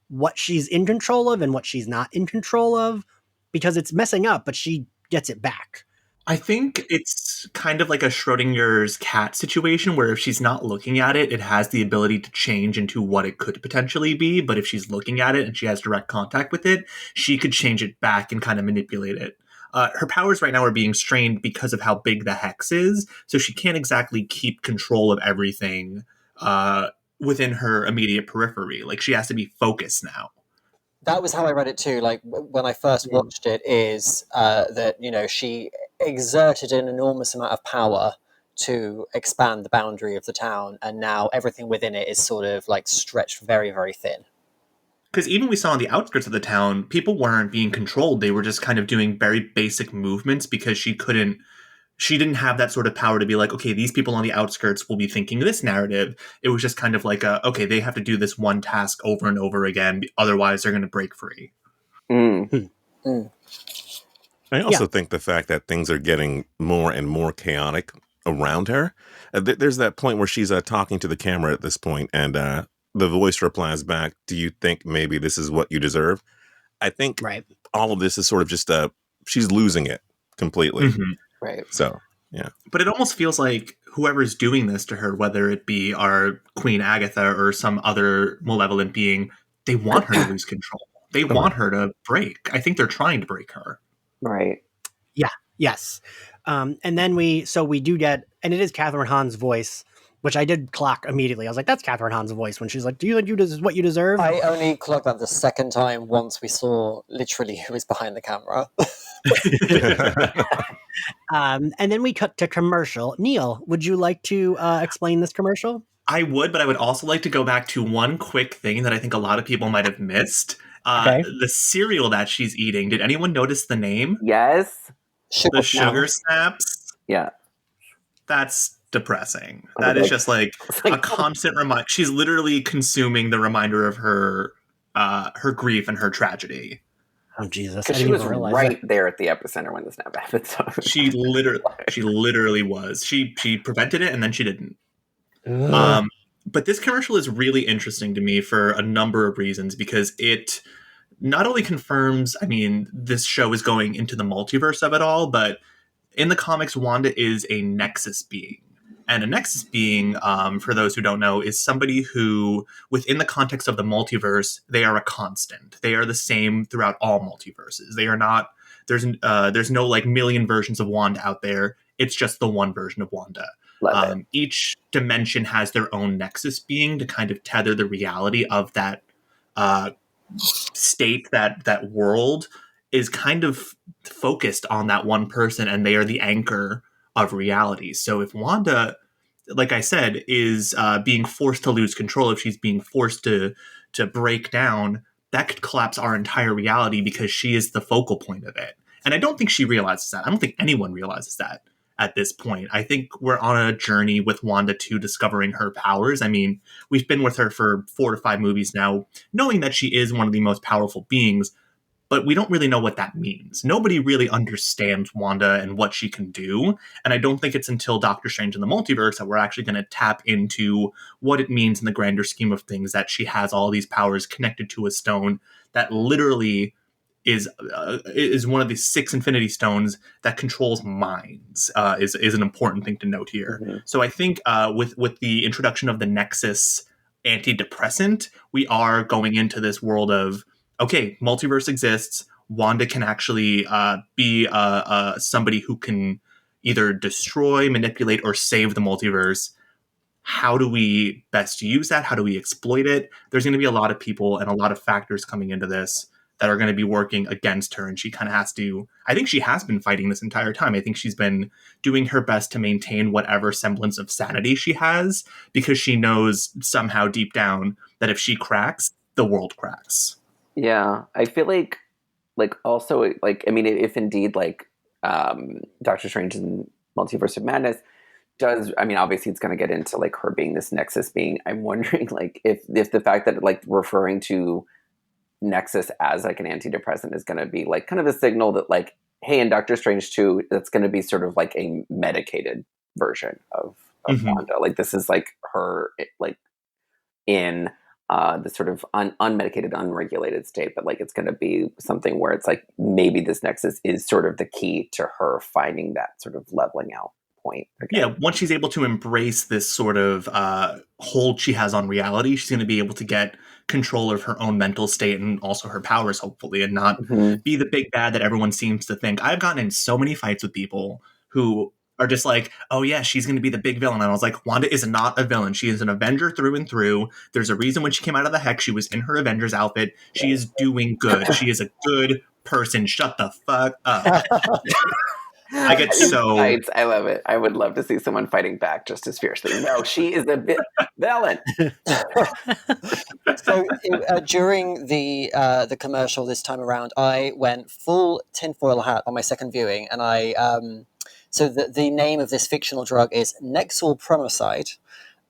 A: what she's in control of and what she's not in control of, because it's messing up, but she gets it back.
E: I think it's kind of like a Schrodinger's cat situation where if she's not looking at it, it has the ability to change into what it could potentially be. But if she's looking at it and she has direct contact with it, she could change it back and kind of manipulate it. Her powers right now are being strained because of how big the hex is. So she can't exactly keep control of everything within her immediate periphery. Like she has to be focused now.
D: That was how I read it too. Like when I first watched it, is that she exerted an enormous amount of power to expand the boundary of the town, and now everything within it is sort of like stretched very, very thin.
E: Because even we saw on the outskirts of the town, people weren't being controlled. They were just kind of doing very basic movements because she didn't have that sort of power to be like, okay, these people on the outskirts will be thinking this narrative. It was just kind of like, okay, they have to do this one task over and over again. Otherwise, they're going to break free.
C: I also think the fact that things are getting more and more chaotic around her. There's that point where she's talking to the camera at this point, and the voice replies back, do you think maybe this is what you deserve? I think all of this is sort of just she's losing it completely.
B: Right.
C: So, yeah.
E: But it almost feels like whoever's doing this to her, whether it be our Queen Agatha or some other malevolent being, they want her to lose control. They want her to break. I think they're trying to break her.
B: Right.
A: Yeah. Yes. And then we do get, and it is Kathryn Hahn's voice, which I did clock immediately. I was like, that's Kathryn Hahn's voice when she's like, do you think this is what you deserve?
D: I only clocked that the second time once we saw literally who is behind the camera.
A: And then we cut to commercial. Neil, would you like to explain this commercial?
E: I would, but I would also like to go back to one quick thing that I think a lot of people might have missed.
A: Okay.
E: The cereal that she's eating. Did anyone notice the name?
B: Yes.
E: The Sugar Snaps?
B: Yeah.
E: That's depressing. That is just like a constant reminder. She's literally consuming the reminder of her grief and her tragedy.
A: Oh, Jesus.
B: Because she was right there at the epicenter when the snap happened. So
E: she literally was. She prevented it and then she didn't. But this commercial is really interesting to me for a number of reasons, because it not only confirms, I mean, this show is going into the multiverse of it all, but in the comics, Wanda is a Nexus being. And a Nexus being, for those who don't know, is somebody who, within the context of the multiverse, they are a constant. They are the same throughout all multiverses. They are not, there's no like million versions of Wanda out there. It's just the one version of Wanda. Each dimension has their own Nexus being to kind of tether the reality of that state, that world is kind of focused on that one person, and they are the anchor of reality. So if Wanda, like I said, is being forced to lose control, if she's being forced to break down, that could collapse our entire reality because she is the focal point of it. And I don't think she realizes that. I don't think anyone realizes that at this point. I think we're on a journey with Wanda to discovering her powers. I mean, we've been with her for 4 to 5 movies now, knowing that she is one of the most powerful beings, but we don't really know what that means. Nobody really understands Wanda and what she can do. And I don't think it's until Doctor Strange in the Multiverse that we're actually going to tap into what it means in the grander scheme of things, that she has all these powers connected to a stone that literally is one of the 6 Infinity Stones that controls minds, is an important thing to note here. Mm-hmm. So I think with the introduction of the Nexus antidepressant, we are going into this world of, okay, multiverse exists. Wanda can actually be somebody who can either destroy, manipulate, or save the multiverse. How do we best use that? How do we exploit it? There's going to be a lot of people and a lot of factors coming into this that are going to be working against her. And she kind of has to, I think she has been fighting this entire time. I think she's been doing her best to maintain whatever semblance of sanity she has, because she knows somehow deep down that if she cracks, the world cracks.
B: Yeah, I feel like also, like, I mean, if indeed, like, Doctor Strange in Multiverse of Madness does, I mean, obviously it's going to get into, like, her being this Nexus being. I'm wondering, like, if the fact that, like, referring to Nexus as, like, an antidepressant is going to be, like, kind of a signal that, like, hey, in Doctor Strange 2, that's going to be sort of, like, a medicated version of mm-hmm. Wanda. Like, this is, like, her, like, in the sort of unmedicated, unregulated state, but like it's going to be something where it's like maybe this Nexus is sort of the key to her finding that sort of leveling out point.
E: Again. Yeah, once she's able to embrace this sort of hold she has on reality, she's going to be able to get control of her own mental state and also her powers, hopefully, and not mm-hmm. be the big bad that everyone seems to think. I've gotten in so many fights with people who are just like, oh yeah, she's going to be the big villain. And I was like, Wanda is not a villain. She is an Avenger through and through. There's a reason when she came out of the Hex, she was in her Avengers outfit. She is doing good. She is a good person. Shut the fuck up. I get so...
B: I love it. I would love to see someone fighting back just as fiercely. No, she is a villain.
D: So during the commercial this time around, I went full tinfoil hat on my second viewing, and I... So the name of this fictional drug is Nexal Promoside,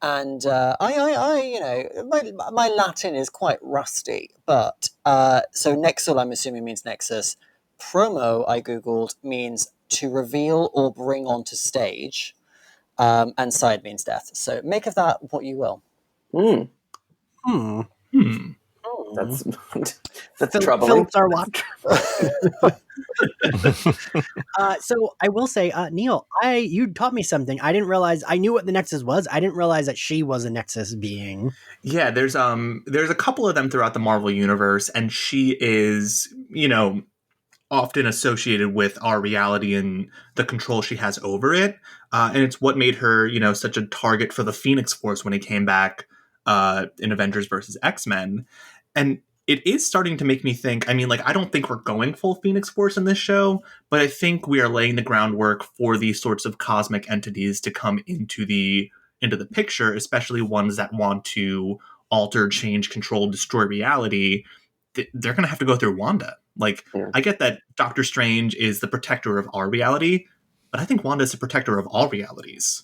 D: and I you know, my Latin is quite rusty, but so Nexal I'm assuming means Nexus. Promo I googled means to reveal or bring onto stage, and side means death. So make of that what you will.
B: That's troubling.
A: Philip's our watch. So I will say, Neil, you taught me something. I didn't realize. I knew what the Nexus was. I didn't realize that she was a Nexus being.
E: Yeah, there's a couple of them throughout the Marvel universe, and she is, often associated with our reality and the control she has over it. And it's what made her, such a target for the Phoenix Force when he came back in Avengers versus X-Men. And it is starting to make me think, I don't think we're going full Phoenix Force in this show, but I think we are laying the groundwork for these sorts of cosmic entities to come into the picture, especially ones that want to alter, change, control, destroy reality. They're going to have to go through Wanda. I get that Doctor Strange is the protector of our reality, but I think Wanda is the protector of all realities.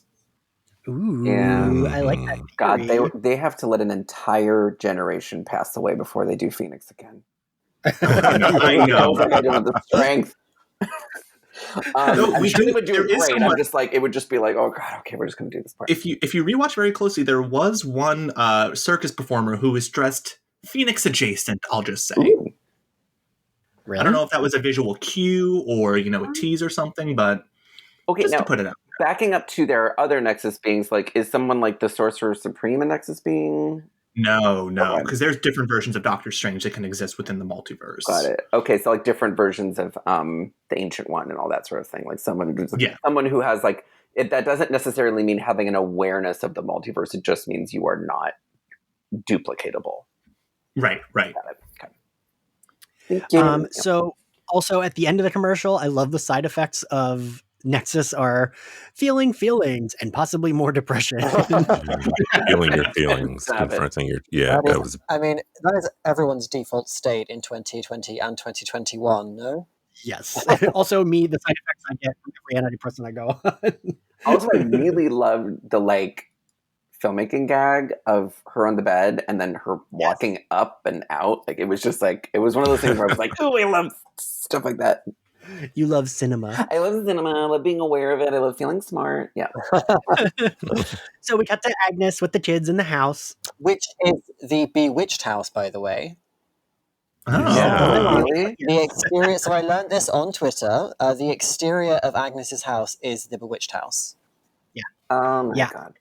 A: Ooh,
B: Yeah.
A: I like that
B: God,
A: theory.
B: they have to let an entire generation pass away before they do Phoenix again.
E: I know.
B: I don't have the strength. I'm sure they would do it great. I'm just like, it would just be like, oh God, okay, we're just going to do this part.
E: If you rewatch very closely, there was one circus performer who was dressed Phoenix adjacent, I'll just say.
B: Ooh.
A: Really?
E: I don't know if that was a visual cue or, a tease or something, but just to put it out.
B: Backing up to their other Nexus beings, is someone like the Sorcerer Supreme a Nexus being?
E: No, because there's different versions of Doctor Strange that can exist within the multiverse.
B: Got it. Okay, so different versions of the Ancient One and all that sort of thing. Someone who has that doesn't necessarily mean having an awareness of the multiverse. It just means you are not duplicatable.
E: Right.
B: Got it. Okay. Thank you.
A: So also at the end of the commercial, I love the side effects of Nexus are feeling feelings and possibly more depression.
C: Feeling your feelings, confronting your
D: that is everyone's default state in 2020 and 2021. No.
A: Yes. Also, me, the side effects I get from every antidepressant I go on.
B: Also, I really loved the filmmaking gag of her on the bed and then her walking up and out. It was just it was one of those things where I was like, oh, I love stuff like that.
A: You love cinema.
B: I love cinema. I love being aware of it. I love feeling smart. Yeah.
A: So we got to Agnes with the kids in the house.
D: Which is the Bewitched house, by the way.
E: Oh,
B: yeah. Really?
D: The exterior. So I learned this on Twitter. The exterior of Agnes's house is the Bewitched house.
A: Yeah.
B: Oh my God.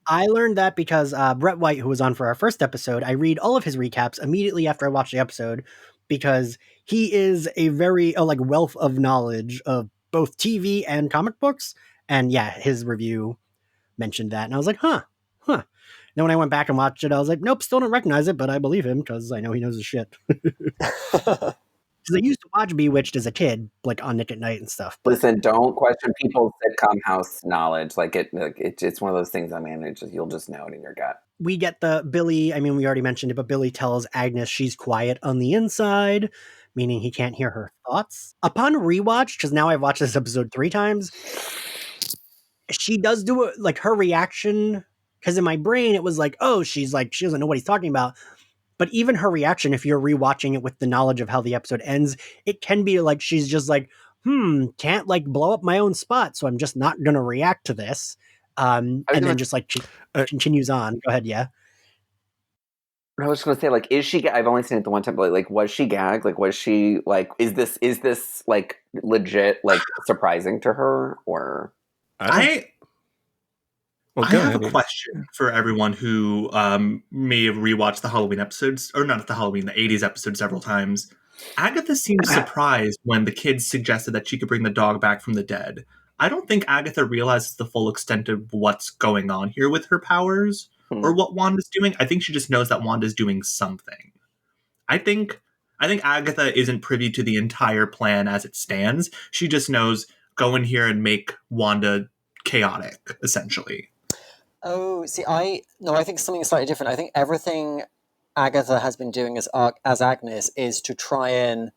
A: I learned that because Brett White, who was on for our first episode, I read all of his recaps immediately after I watched the episode because he is a very wealth of knowledge of both TV and comic books. And yeah, his review mentioned that. And I was like, huh. Then when I went back and watched it, I was like, nope, still don't recognize it, but I believe him because I know he knows his shit. Because I used to watch Bewitched as a kid, on Nick at Night and stuff. But
B: listen, don't question people's sitcom house knowledge. It's one of those things. You'll just know it in your gut.
A: We get the Billy. We already mentioned it, but Billy tells Agnes she's quiet on the inside, meaning he can't hear her thoughts. Upon rewatch, because now I've watched this episode 3 times, she does do it. Her reaction, because in my brain it was she doesn't know what he's talking about. But even her reaction, if you're rewatching it with the knowledge of how the episode ends, it can be she's just can't blow up my own spot, so I'm just not going to react to this. And then just she continues on. Go ahead, yeah.
B: I was just going to say, is she? I've only seen it the one time. But was she gagged? Was she Is this legit? Surprising to her or?
E: I have a question for everyone who may have rewatched the Halloween episodes, or not the Halloween, the 80s episode several times. Agatha seemed surprised when the kids suggested that she could bring the dog back from the dead. I don't think Agatha realizes the full extent of what's going on here with her powers or what Wanda's doing. I think she just knows that Wanda's doing something. I think Agatha isn't privy to the entire plan as it stands. She just knows go in here and make Wanda chaotic, essentially.
D: Oh, see, I think something slightly different. I think everything Agatha has been doing as Agnes is to try and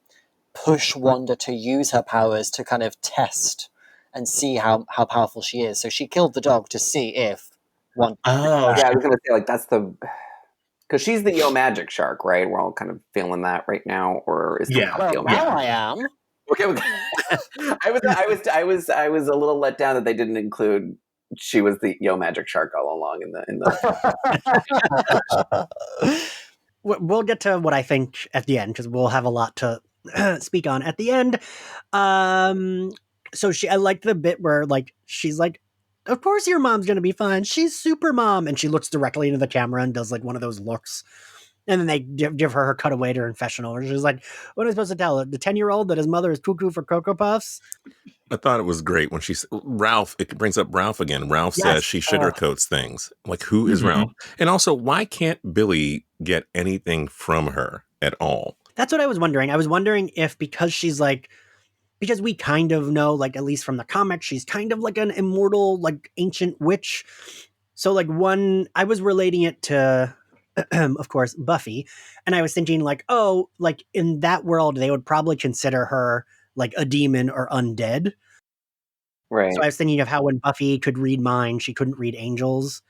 D: push Wanda to use her powers to kind of test and see how powerful she is. So she killed the dog to see if Wanda...
B: Oh, yeah, I was going to say, that's the... Because she's the Yo Magic shark, right? We're all kind of feeling that right now, or is that not Yo Magic?
D: Now I am.
B: Okay. I was a little let down that they didn't include... She was the Yo Magic shark all along in the
A: we'll get to what I think at the end because we'll have a lot to speak on at the end. So I like the bit where like she's like, "Of course your mom's gonna be fine. She's super mom," and she looks directly into the camera and does like one of those looks. And then they give her cutaway to her confessional, where she's like, "What am I supposed to tell her? The 10-year-old that his mother is cuckoo for Cocoa Puffs?"
C: I thought it was great when Ralph, it brings up Ralph again. Ralph says she sugarcoats things. Like, who is Ralph? And also, why can't Billy get anything from her at all?
A: That's what I was wondering. I was wondering if because she's like, because we kind of know, like, at least from the comics, she's kind of like an immortal, like, ancient witch. So, like, I was relating it to, of course, Buffy. And I was thinking, like, oh, like, in that world, they would probably consider her, like, a demon or undead.
B: Right.
A: So I was thinking of how when Buffy could read minds, she couldn't read angels.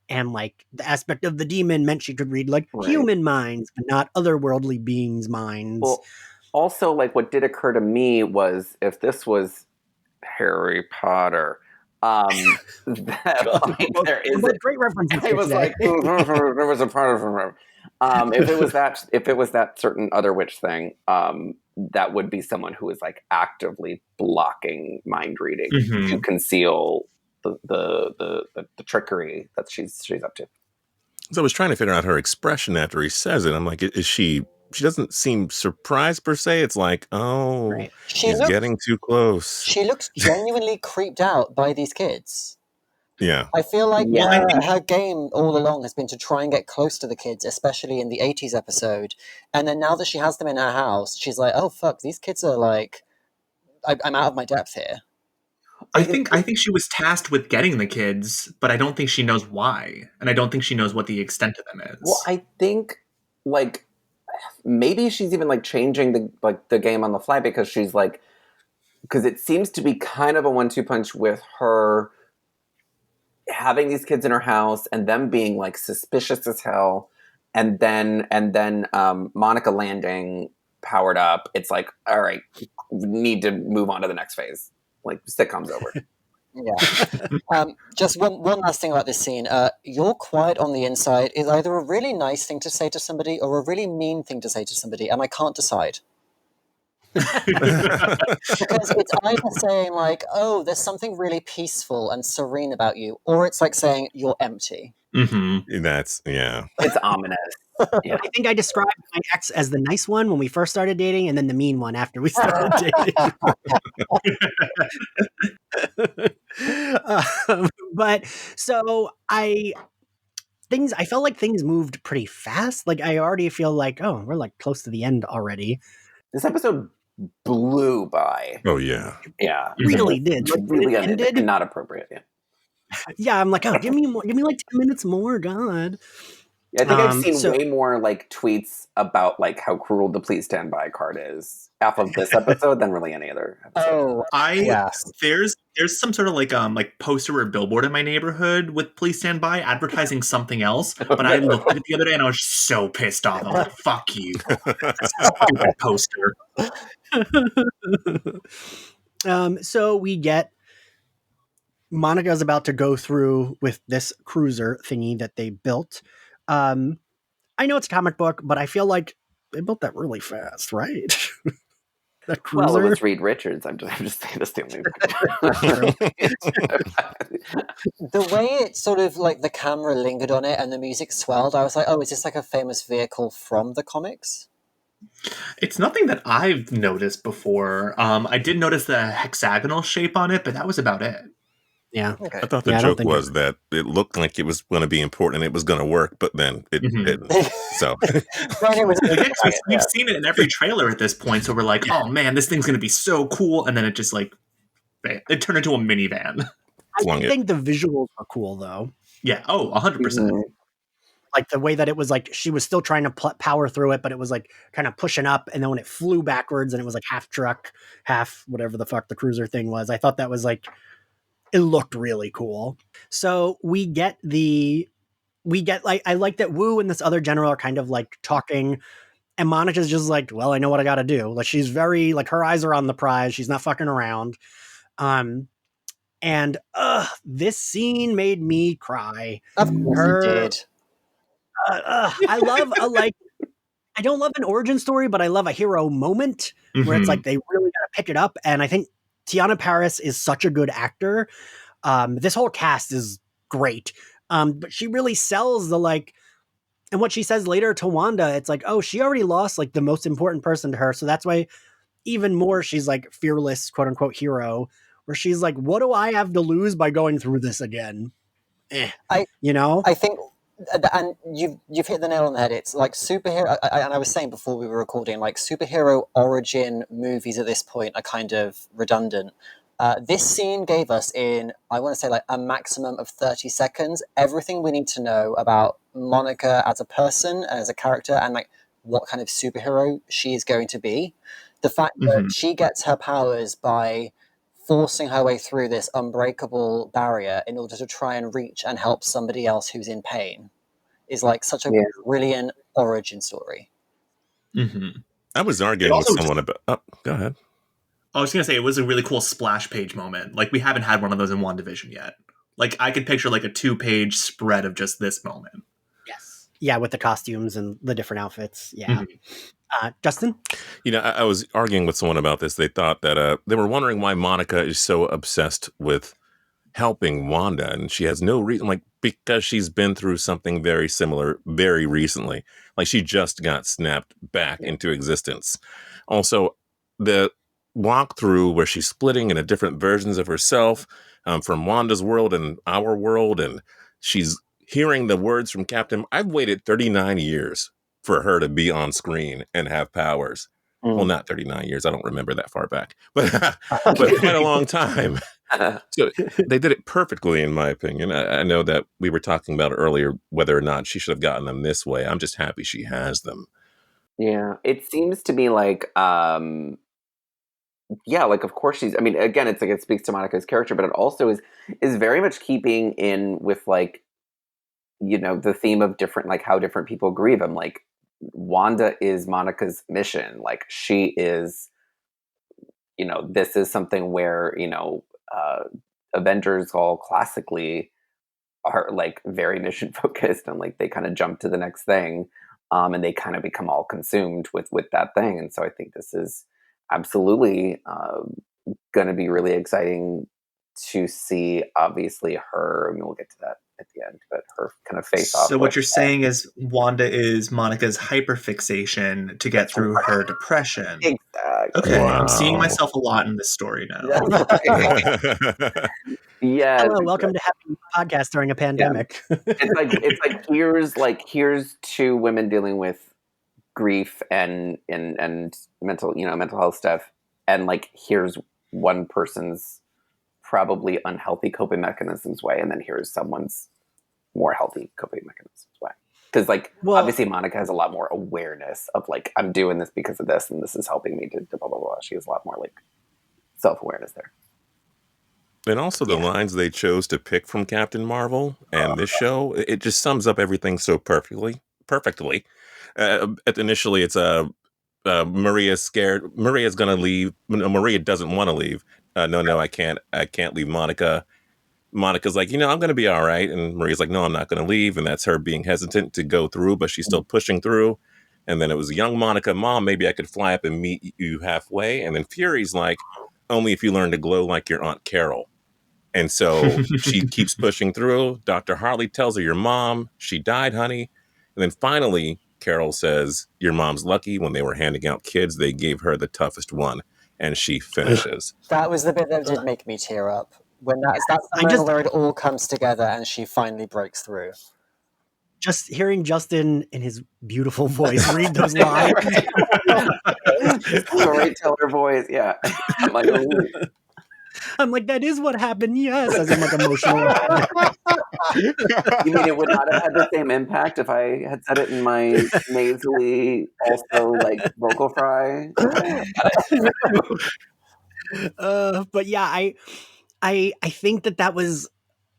A: And, like, the aspect of the demon meant she could read, like, human minds, but not otherworldly beings' minds.
B: Well, also, like, what did occur to me was if this was Harry Potter, that, like, there is a
A: great reference.
B: I was like, there was a part of if it was that certain other witch thing, that would be someone who is like actively blocking mind reading to conceal the trickery that she's up to.
C: So I was trying to figure out her expression after he says it. I'm like, is she doesn't seem surprised per se. It's like, oh, she's getting too close.
D: She looks genuinely creeped out by these kids.
C: Yeah.
D: I feel like her game all along has been to try and get close to the kids, especially in the 80s episode. And then now that she has them in her house, she's like, oh, fuck, these kids are like, I'm out of my depth here.
E: I think she was tasked with getting the kids, but I don't think she knows why. And I don't think she knows what the extent of them is.
B: Well, I think, like, maybe she's even like changing the game on the fly because she's like, because it seems to be kind of a 1-2 punch with her having these kids in her house and them being like suspicious as hell, and then Monica landing powered up. It's like, all right, we need to move on to the next phase. Like, sitcom's over.
D: Yeah. Just one last thing about this scene. You're quiet on the inside is either a really nice thing to say to somebody or a really mean thing to say to somebody, and I can't decide. Because it's either saying like, oh, there's something really peaceful and serene about you, or it's like saying you're empty.
C: That's,
B: it's ominous.
A: Yeah. I think I described my ex as the nice one when we first started dating, and then the mean one after we started dating. But so I felt like things moved pretty fast. Like I already feel like, oh, we're like close to the end already.
B: This episode blew by.
C: Oh yeah,
A: really did.
B: Like, really ended and not appropriate.
A: Yeah, I'm like, oh, give me more. Give me like 10 minutes more, God.
B: Yeah, I think I've seen way more like tweets about like how cruel the Please Stand By card is off of this episode than really any other episode.
E: There's some sort of like poster or billboard in my neighborhood with Please Stand By advertising something else, but I looked at it the other day and I was so pissed off. I was like, fuck you. Stupid poster.
A: So we get Monica's about to go through with this cruiser thingy that they built. I know it's a comic book, but I feel like they built that really fast, right? That cruiser.
B: Well, it was Reed Richards. I'm just saying this the only.
D: The way it sort of like the camera lingered on it and the music swelled, I was like, oh, is this like a famous vehicle from the comics?
E: It's nothing that I've noticed before. I did notice the hexagonal shape on it, but that was about it.
A: Yeah.
C: Okay. I thought the joke was that it looked like it was going to be important and it was going to work, but then it didn't. So
E: we've seen it in every trailer at this point, so we're like, oh man, this thing's going to be so cool, and then it just like it turned into a minivan.
A: I think the visuals are cool though.
E: Yeah. Oh, 100%.
A: Like the way that it was like she was still trying to power through it, but it was like kind of pushing up, and then when it flew backwards and it was like half truck, half whatever the fuck the cruiser thing was. I thought that was like. It looked really cool. So we get like, I like that Wu and this other general are kind of like talking, and Monica's just like, well, I know what I got to do. Like she's very like, her eyes are on the prize. She's not fucking around. And this scene made me cry.
D: Of course it did.
A: I love like I don't love an origin story, but I love a hero moment where it's like they really got to pick it up. And I think Tiana Paris is such a good actor. This whole cast is great. But she really sells the like, and what she says later to Wanda, it's like, oh, she already lost like the most important person to her. So that's why even more she's like fearless, quote unquote, hero, where she's like, what do I have to lose by going through this again?
D: I
A: I
D: think, and you've hit the nail on the head. It's like superhero, and I was saying before we were recording, like superhero origin movies at this point are kind of redundant. This scene gave us in, I want to say, like a maximum of 30 seconds, everything we need to know about Monica as a person and as a character, and like what kind of superhero she is going to be. The fact that she gets her powers by forcing her way through this unbreakable barrier in order to try and reach and help somebody else who's in pain is like such a brilliant origin story.
C: I was arguing with someone about. Oh, go ahead.
E: I was gonna say it was a really cool splash page moment. Like we haven't had one of those in WandaVision yet. Like I could picture like a 2-page spread of just this moment.
A: Yes. Yeah, with the costumes and the different outfits. Yeah. Justin?
C: I was arguing with someone about this. They thought that they were wondering why Monica is so obsessed with helping Wanda, and she has no reason. Like, because she's been through something very similar very recently. Like, she just got snapped back into existence. Also, the walkthrough where she's splitting into different versions of herself from Wanda's world and our world, and she's hearing the words from Captain. I've waited 39 years for her to be on screen and have powers. Well, not 39 years. I don't remember that far back, but quite a long time. So they did it perfectly, in my opinion. I know that we were talking about earlier whether or not she should have gotten them this way. I'm just happy she has them.
B: Yeah, it seems to me like, like of course she's. I mean, again, it's like it speaks to Monica's character, but it also is very much keeping in with like, the theme of different, like how different people grieve. I'm like, Wanda is Monica's mission. Like she is, this is something where, Avengers all classically are like very mission focused and like they kind of jump to the next thing. And they kind of become all consumed with that thing. And so I think this is absolutely going to be really exciting to see, obviously, her, I mean, we'll get to that at the end, but her kind of face off.
E: So what you're saying is Wanda is Monica's hyperfixation to get through her depression.
B: Exactly.
E: Okay,
C: Wow.
E: I'm seeing myself a lot in this story now.
B: Yeah.
A: Hello, welcome to having a podcast during a pandemic.
B: Yeah. It's like here's two women dealing with grief and mental health stuff, and like here's one person's probably unhealthy coping mechanisms way, and then here's someone's more healthy coping mechanisms way. Because obviously Monica has a lot more awareness of like, I'm doing this because of this, and this is helping me to blah blah blah. She has a lot more like self-awareness there.
C: And also the lines they chose to pick from Captain Marvel and this show, it just sums up everything so perfectly. Initially, it's Maria's scared. Maria's going to leave. No, Maria doesn't want to leave. No, I can't leave Monica. Monica's like, I'm going to be all right. And Maria's like, no, I'm not going to leave. And that's her being hesitant to go through, but she's still pushing through. And then it was young Monica, Mom, maybe I could fly up and meet you halfway. And then Fury's like, only if you learn to glow like your Aunt Carol. And so she keeps pushing through. Dr. Harley tells her, your mom, she died, honey. And then finally, Carol says, your mom's lucky. When they were handing out kids, they gave her the toughest one. And she finishes.
D: That was the bit that did make me tear up. When that's the moment where it all comes together and she finally breaks through.
A: Just hearing Justin in his beautiful voice read those lines.
B: Storyteller voice, yeah.
A: I'm like, that is what happened, yes. As I'm like emotional.
B: You mean it would not have had the same impact if I had said it in my nasally, also like vocal fry?
A: But yeah, I think that was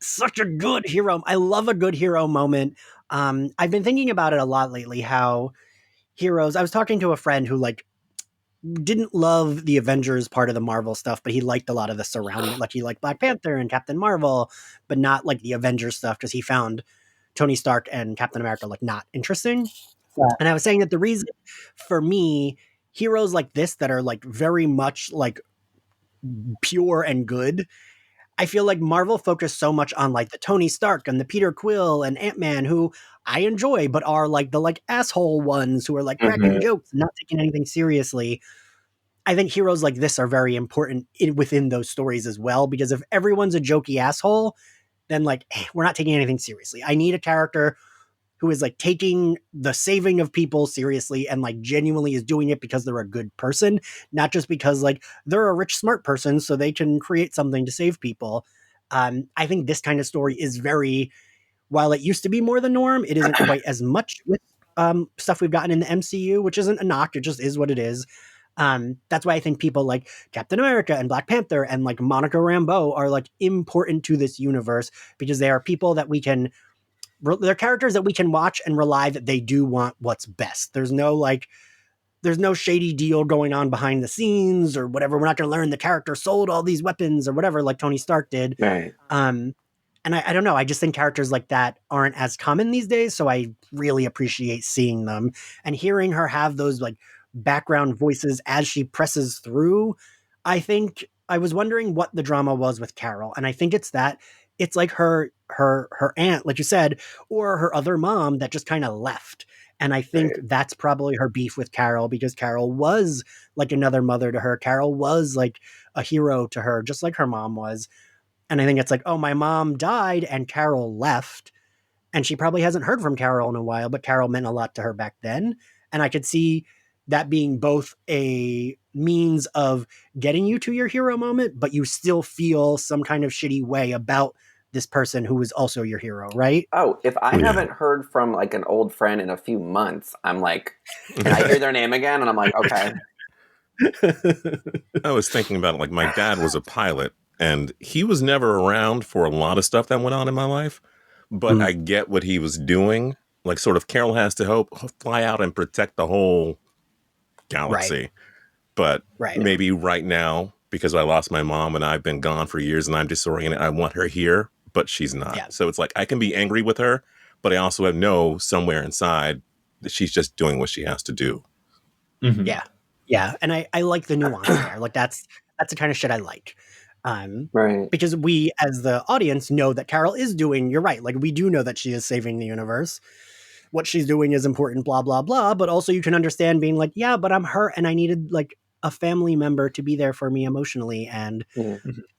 A: such a good hero. I love a good hero moment. I've been thinking about it a lot lately, how heroes, I was talking to a friend who like didn't love the Avengers part of the Marvel stuff, but he liked a lot of the surrounding, like he liked Black Panther and Captain Marvel, but not like the Avengers stuff because he found Tony Stark and Captain America like not interesting. And I was saying that the reason for me, heroes like this that are like very much like pure and good, I feel like Marvel focused so much on like the Tony Stark and the Peter Quill and Ant-Man, who I enjoy, but are like the like asshole ones who are like cracking jokes and not taking anything seriously. I think heroes like this are very important within those stories as well, because if everyone's a jokey asshole, then like we're not taking anything seriously. I need a character who is like taking the saving of people seriously and like genuinely is doing it because they're a good person, not just because like they're a rich, smart person so they can create something to save people. I think this kind of story is very, while it used to be more the norm, it isn't quite as much with stuff we've gotten in the MCU, which isn't a knock. It just is what it is. That's why I think people like Captain America and Black Panther and like Monica Rambeau are like important to this universe, because they are people that we can, they're characters that we can watch and rely that they do want what's best. There's no shady deal going on behind the scenes or whatever. We're not going to learn the character sold all these weapons or whatever, like Tony Stark did.
B: Right.
A: And I don't know. I just think characters like that aren't as common these days. So I really appreciate seeing them and hearing her have those like background voices as she presses through. I think I was wondering what the drama was with Carol. And I think it's that it's like her aunt, like you said, or her other mom that just kind of left. And I think that's probably her beef with Carol, because Carol was like another mother to her. Carol was like a hero to her, just like her mom was. And I think it's like, oh, my mom died and Carol left. And she probably hasn't heard from Carol in a while, but Carol meant a lot to her back then. And I could see that being both a means of getting you to your hero moment, but you still feel some kind of shitty way about this person who is also your hero, right?
B: Oh, if I haven't heard from like an old friend in a few months, I'm like, and I hear their name again, and I'm like, okay.
C: I was thinking about it. Like, my dad was a pilot, and he was never around for a lot of stuff that went on in my life, but I get what he was doing. Like, sort of, Carol has to fly out and protect the whole galaxy. But maybe right now, because I lost my mom and I've been gone for years and I'm disoriented, I want her here, but she's not. Yeah. So it's like, I can be angry with her, but I also know somewhere inside that she's just doing what she has to do.
A: Mm-hmm. Yeah. Yeah. And I like the nuance there. Like that's the kind of shit I like.
B: Right.
A: Because we, as the audience, know that Carol is doing, you're right. Like, we do know that she is saving the universe. What she's doing is important, blah, blah, blah. But also you can understand being like, yeah, but I'm hurt and I needed like a family member to be there for me emotionally. And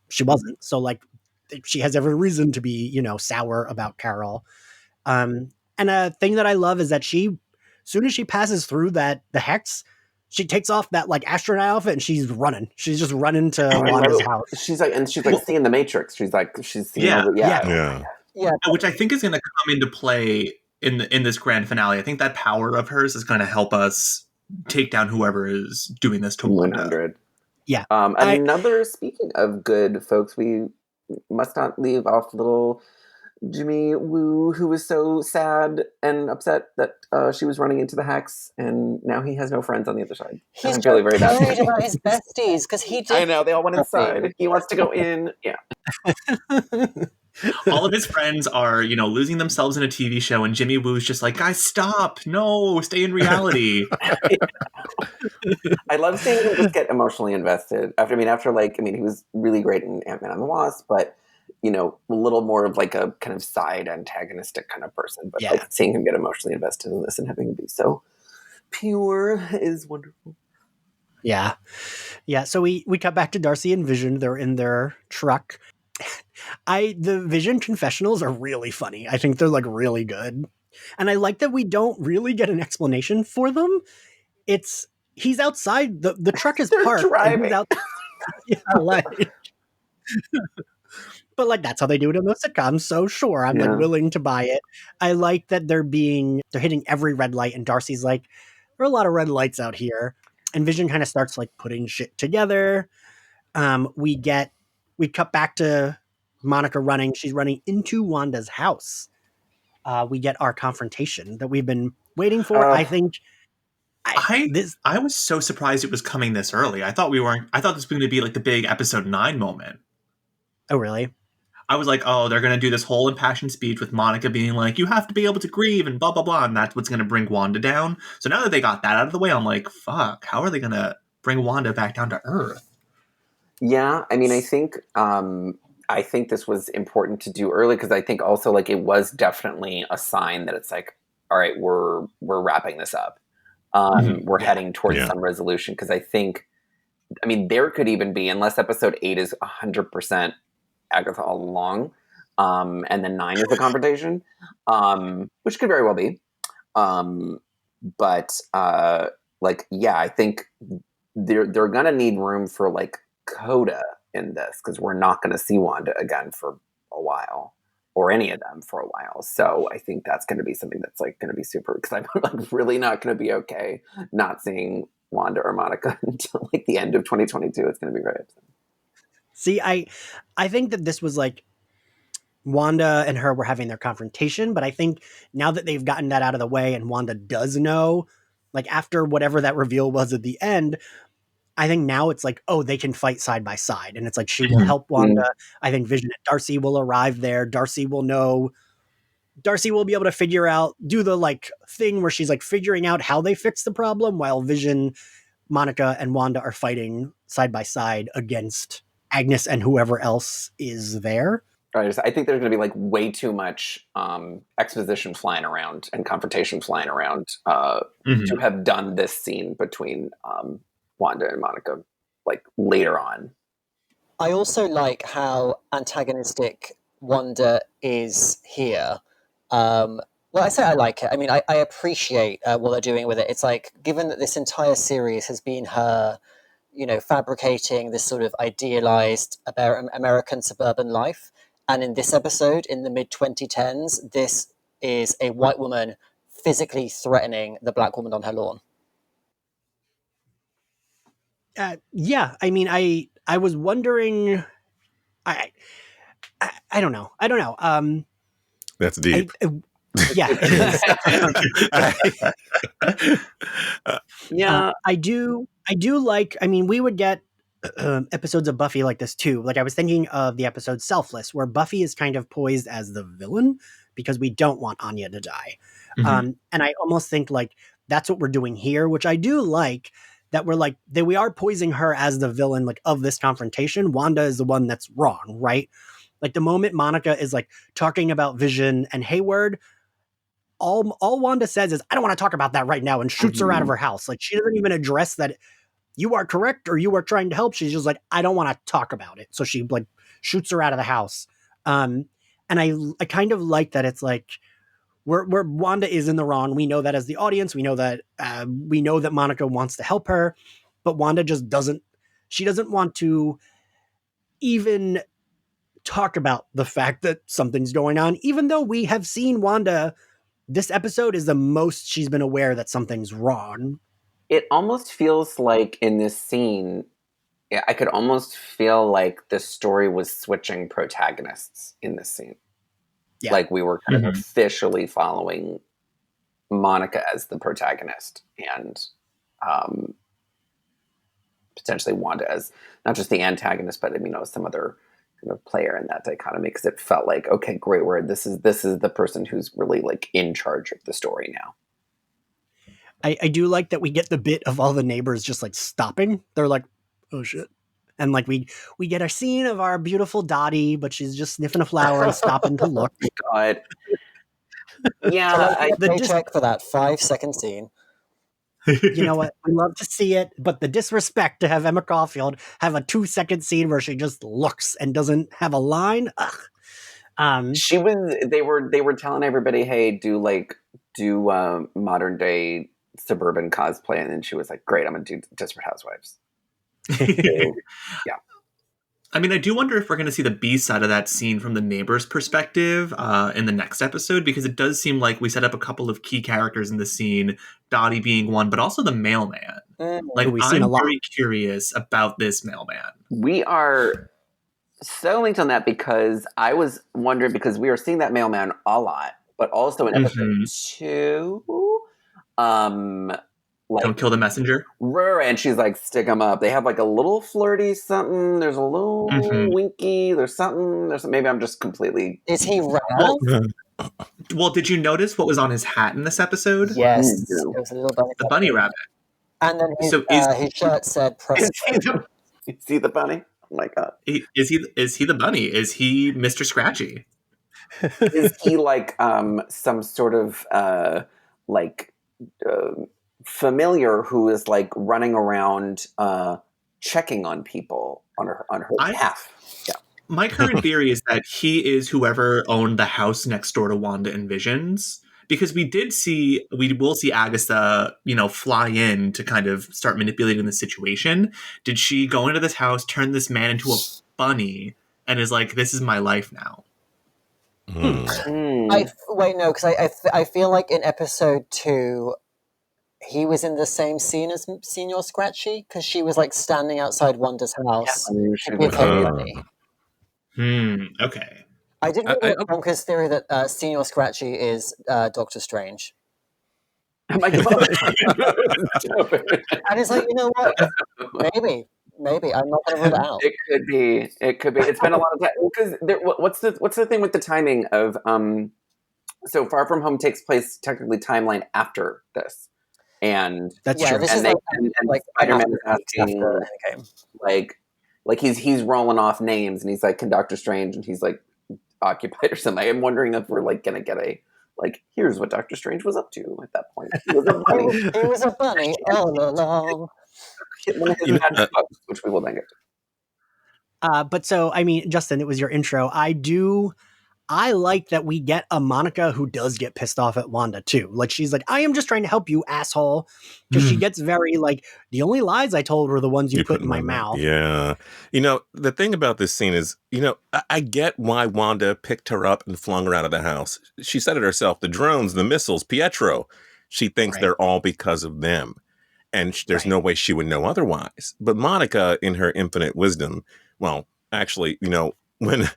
A: she wasn't. So like, she has every reason to be, sour about Carol. And a thing that I love is that soon as she passes through the hex, she takes off that like astronaut outfit and she's running. She's just running to Wanda's house.
B: She's like seeing the Matrix. She's seeing all the,
E: which I think is going to come into play in this grand finale. I think that power of hers is going to help us take down whoever is doing this to Wanda.
B: 100.
A: Yeah.
B: Speaking of good folks, we must not leave off little Jimmy Woo, who was so sad and upset that she was running into the hex, and now he has no friends on the other side.
D: He's really worried about his besties because he did.
B: I know, they all went inside. He wants to go in. Yeah.
E: All of his friends are, losing themselves in a TV show, and Jimmy Woo's just like, guys, stop! No, stay in reality.
B: I love seeing him just get emotionally invested. After he was really great in Ant-Man and the Wasp, but a little more of like a kind of side antagonistic kind of person. But like seeing him get emotionally invested in this and having him be so pure is wonderful.
A: Yeah. Yeah. So we cut back to Darcy and Vision. They're in their truck. The Vision confessionals are really funny. I think they're like really good. And I like that we don't really get an explanation for them. He's outside, the truck is parked.
B: Driving.
A: But like, that's how they do it in those sitcoms. So sure, I'm like willing to buy it. I like that they're hitting every red light, and Darcy's like, there are a lot of red lights out here. And Vision kind of starts like putting shit together. We cut back to Monica running. She's running into Wanda's house. We get our confrontation that we've been waiting for. I think
E: I was so surprised it was coming this early. I thought this was going to be like the big episode 9 moment.
A: Oh, really?
E: I was like, oh, they're going to do this whole impassioned speech with Monica being like, you have to be able to grieve and blah, blah, blah. And that's what's going to bring Wanda down. So now that they got that out of the way, I'm like, fuck, how are they going to bring Wanda back down to earth?
B: Yeah, I mean, I think this was important to do early because I think also like it was definitely a sign that it's like, all right, we're wrapping this up. We're heading towards some resolution because I think, I mean, there could even be, unless episode 8 is 100% Agatha all along, and then 9 is the confrontation, which could very well be. But like, yeah, I think they're gonna need room for like Coda in this because we're not going to see Wanda again for a while, or any of them for a while. So I think that's going to be something that's like going to be super, because I'm like really not going to be okay not seeing Wanda or Monica until like the end of 2022. It's going to be very upsetting.
A: See, I think that this was like Wanda and her were having their confrontation, but I think now that they've gotten that out of the way and Wanda does know, like after whatever that reveal was at the end, I think now it's like, oh, they can fight side by side. And it's like, she will help Wanda. I think Vision and Darcy will arrive there. Darcy will know. Darcy will be able to figure out, do the like thing where she's like figuring out how they fix the problem while Vision, Monica, and Wanda are fighting side by side against Agnes and whoever else is there.
B: I think there's going to be like way too much exposition flying around and confrontation flying around to have done this scene between Wanda and Monica like later on.
D: I also like how antagonistic Wanda is here. Well, I say I like it. I mean, I appreciate what they're doing with it. It's like, given that this entire series has been her, fabricating this sort of idealized American suburban life, and in this episode, in the mid-2010s, this is a white woman physically threatening the black woman on her lawn.
A: Yeah, I mean, I was wondering, I don't know.
C: That's deep.
A: Yeah, it is.
B: Yeah,
A: I do like. I mean, we would get episodes of Buffy like this too. Like I was thinking of the episode Selfless, where Buffy is kind of poised as the villain because we don't want Anya to die. And I almost think like that's what we're doing here, which I do like. That we're like that we are poising her as the villain like of this confrontation. Wanda is the one that's wrong, right? Like the moment Monica is like talking about Vision and Hayward, all Wanda says is, I don't want to talk about that right now, and shoots her out of her house. Like she doesn't even address that you are correct or you are trying to help. She's just like, I don't want to talk about it. So she like shoots her out of the house. And I kind of like that it's like where Wanda is in the wrong. We know that as the audience. We know that Monica wants to help her, but Wanda just doesn't. She doesn't want to even talk about the fact that something's going on, even though we have seen Wanda. This episode is the most she's been aware that something's wrong.
B: It almost feels like in this scene, I could almost feel like the story was switching protagonists in this scene. Yeah. Like we were kind of officially following Monica as the protagonist and potentially Wanda as not just the antagonist, but some other kind of player in that dichotomy, because it felt like, okay, great, this is the person who's really like in charge of the story now.
A: I do like that we get the bit of all the neighbors just like stopping. They're like, oh shit. And like we get a scene of our beautiful Dottie, but she's just sniffing a flower and stopping to look.
B: God. Yeah,
D: paycheck for that 5-second scene.
A: You know what? I love to see it, but the disrespect to have Emma Caulfield have a 2-second scene where she just looks and doesn't have a line.
B: She was. They were telling everybody, hey, do modern day suburban cosplay, and then she was like, great, I'm gonna do Desperate Housewives. So, yeah.
E: I mean, I do wonder if we're going to see the B side of that scene from the neighbor's perspective in the next episode, because it does seem like we set up a couple of key characters in the scene, Dottie being one, but also the mailman. Like, I'm very curious about this mailman.
B: We are so linked on that because I was wondering, because we are seeing that mailman a lot, but also in episode 2,
E: don't kill the messenger.
B: And she's like, stick him up. They have like a little flirty something. There's a little winky. There's something. Maybe I'm just completely.
D: Is he Ralph?
E: Well, did you notice what was on his hat in this episode?
D: Yes, it was a little bunny.
E: The bunny rabbit.
D: And then his shirt said
B: Is he the bunny? Oh my god.
E: Is he the bunny? Is he Mr. Scratchy?
B: Is he like some sort of familiar who is like running around checking on people on her behalf? Yeah.
E: My current theory is that he is whoever owned the house next door to Wanda and Vision's. Because we will see Agatha, fly in to kind of start manipulating the situation. Did she go into this house, turn this man into a bunny, and is like, "This is my life now"?
D: Because I feel like in episode 2, he was in the same scene as Senior Scratchy because she was like standing outside Wanda's house with her bunny.
E: Okay.
D: I did read Wonka's theory that Senior Scratchy is Doctor Strange.
B: Oh my god!
D: And it's like, you know what? Maybe. I'm not going to rule it out.
B: It could be. It's been a lot of time. Because what's the thing with the timing of so Far From Home takes place technically timeline after this, and
A: that's true.
B: And Spider-Man is asking like he's rolling off names, and he's like, "Can Doctor Strange?" and he's like, occupied or something. I'm wondering if we're like gonna get a here's what Doctor Strange was up to at that point. He was a bunny.
D: He was a bunny all along.
B: One of his magic bugs, which we will then get
A: to. But so I mean, Justin, it was your intro. I like that we get a Monica who does get pissed off at Wanda too. Like she's like, I am just trying to help you, asshole. Because she gets very like, the only lies I told were the ones you put in my mouth.
C: Yeah. The thing about this scene is, I get why Wanda picked her up and flung her out of the house. She said it herself, the drones, the missiles, Pietro. She thinks they're all because of them. And there's no way she would know otherwise. But Monica, in her infinite wisdom, well, actually, when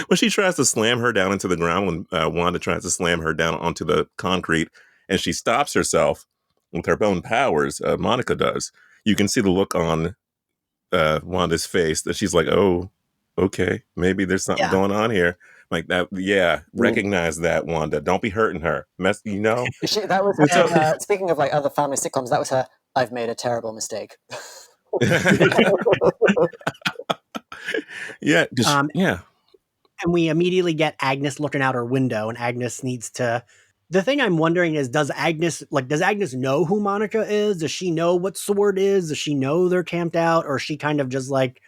C: when she tries to slam her down into the ground, when Wanda tries to slam her down onto the concrete, and she stops herself with her own powers, Monica does. You can see the look on Wanda's face that she's like, "Oh, okay, maybe there's something going on here." Like that, recognize that, Wanda. Don't be hurting her.
D: That was speaking of like other family sitcoms. That was her. I've made a terrible mistake.
C: Yeah.
A: And we immediately get Agnes looking out her window, and Agnes needs to. The thing I'm wondering is, does Agnes know who Monica is? Does she know what Sword is? Does she know they're camped out? Or is she kind of just like,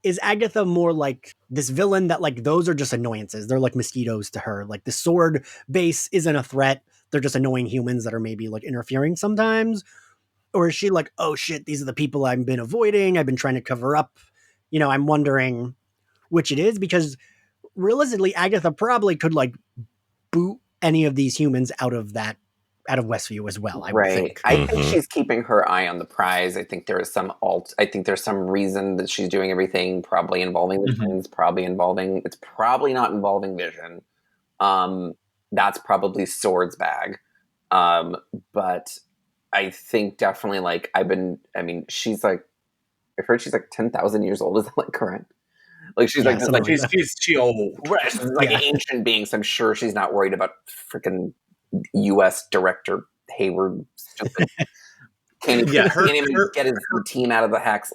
A: is Agatha more like this villain that like those are just annoyances? They're like mosquitoes to her. Like the Sword base isn't a threat. They're just annoying humans that are maybe like interfering sometimes. Or is she like, oh shit, these are the people I've been avoiding. I've been trying to cover up. I'm wondering which it is, because realistically, Agatha probably could like boot any of these humans out of Westview as well. I would think.
B: I think she's keeping her eye on the prize. I think there is some I think there's some reason that she's doing everything, probably involving the twins, it's probably not involving Vision. That's probably Sword's bag. But I think definitely like she's like, I've heard she's like 10,000 years old. Is that like correct? Like she's
E: she old.
B: Right. She's like an ancient being, so I'm sure she's not worried about freaking U.S. Director Hayward. Stupid. Can't even get his team out of the hacks.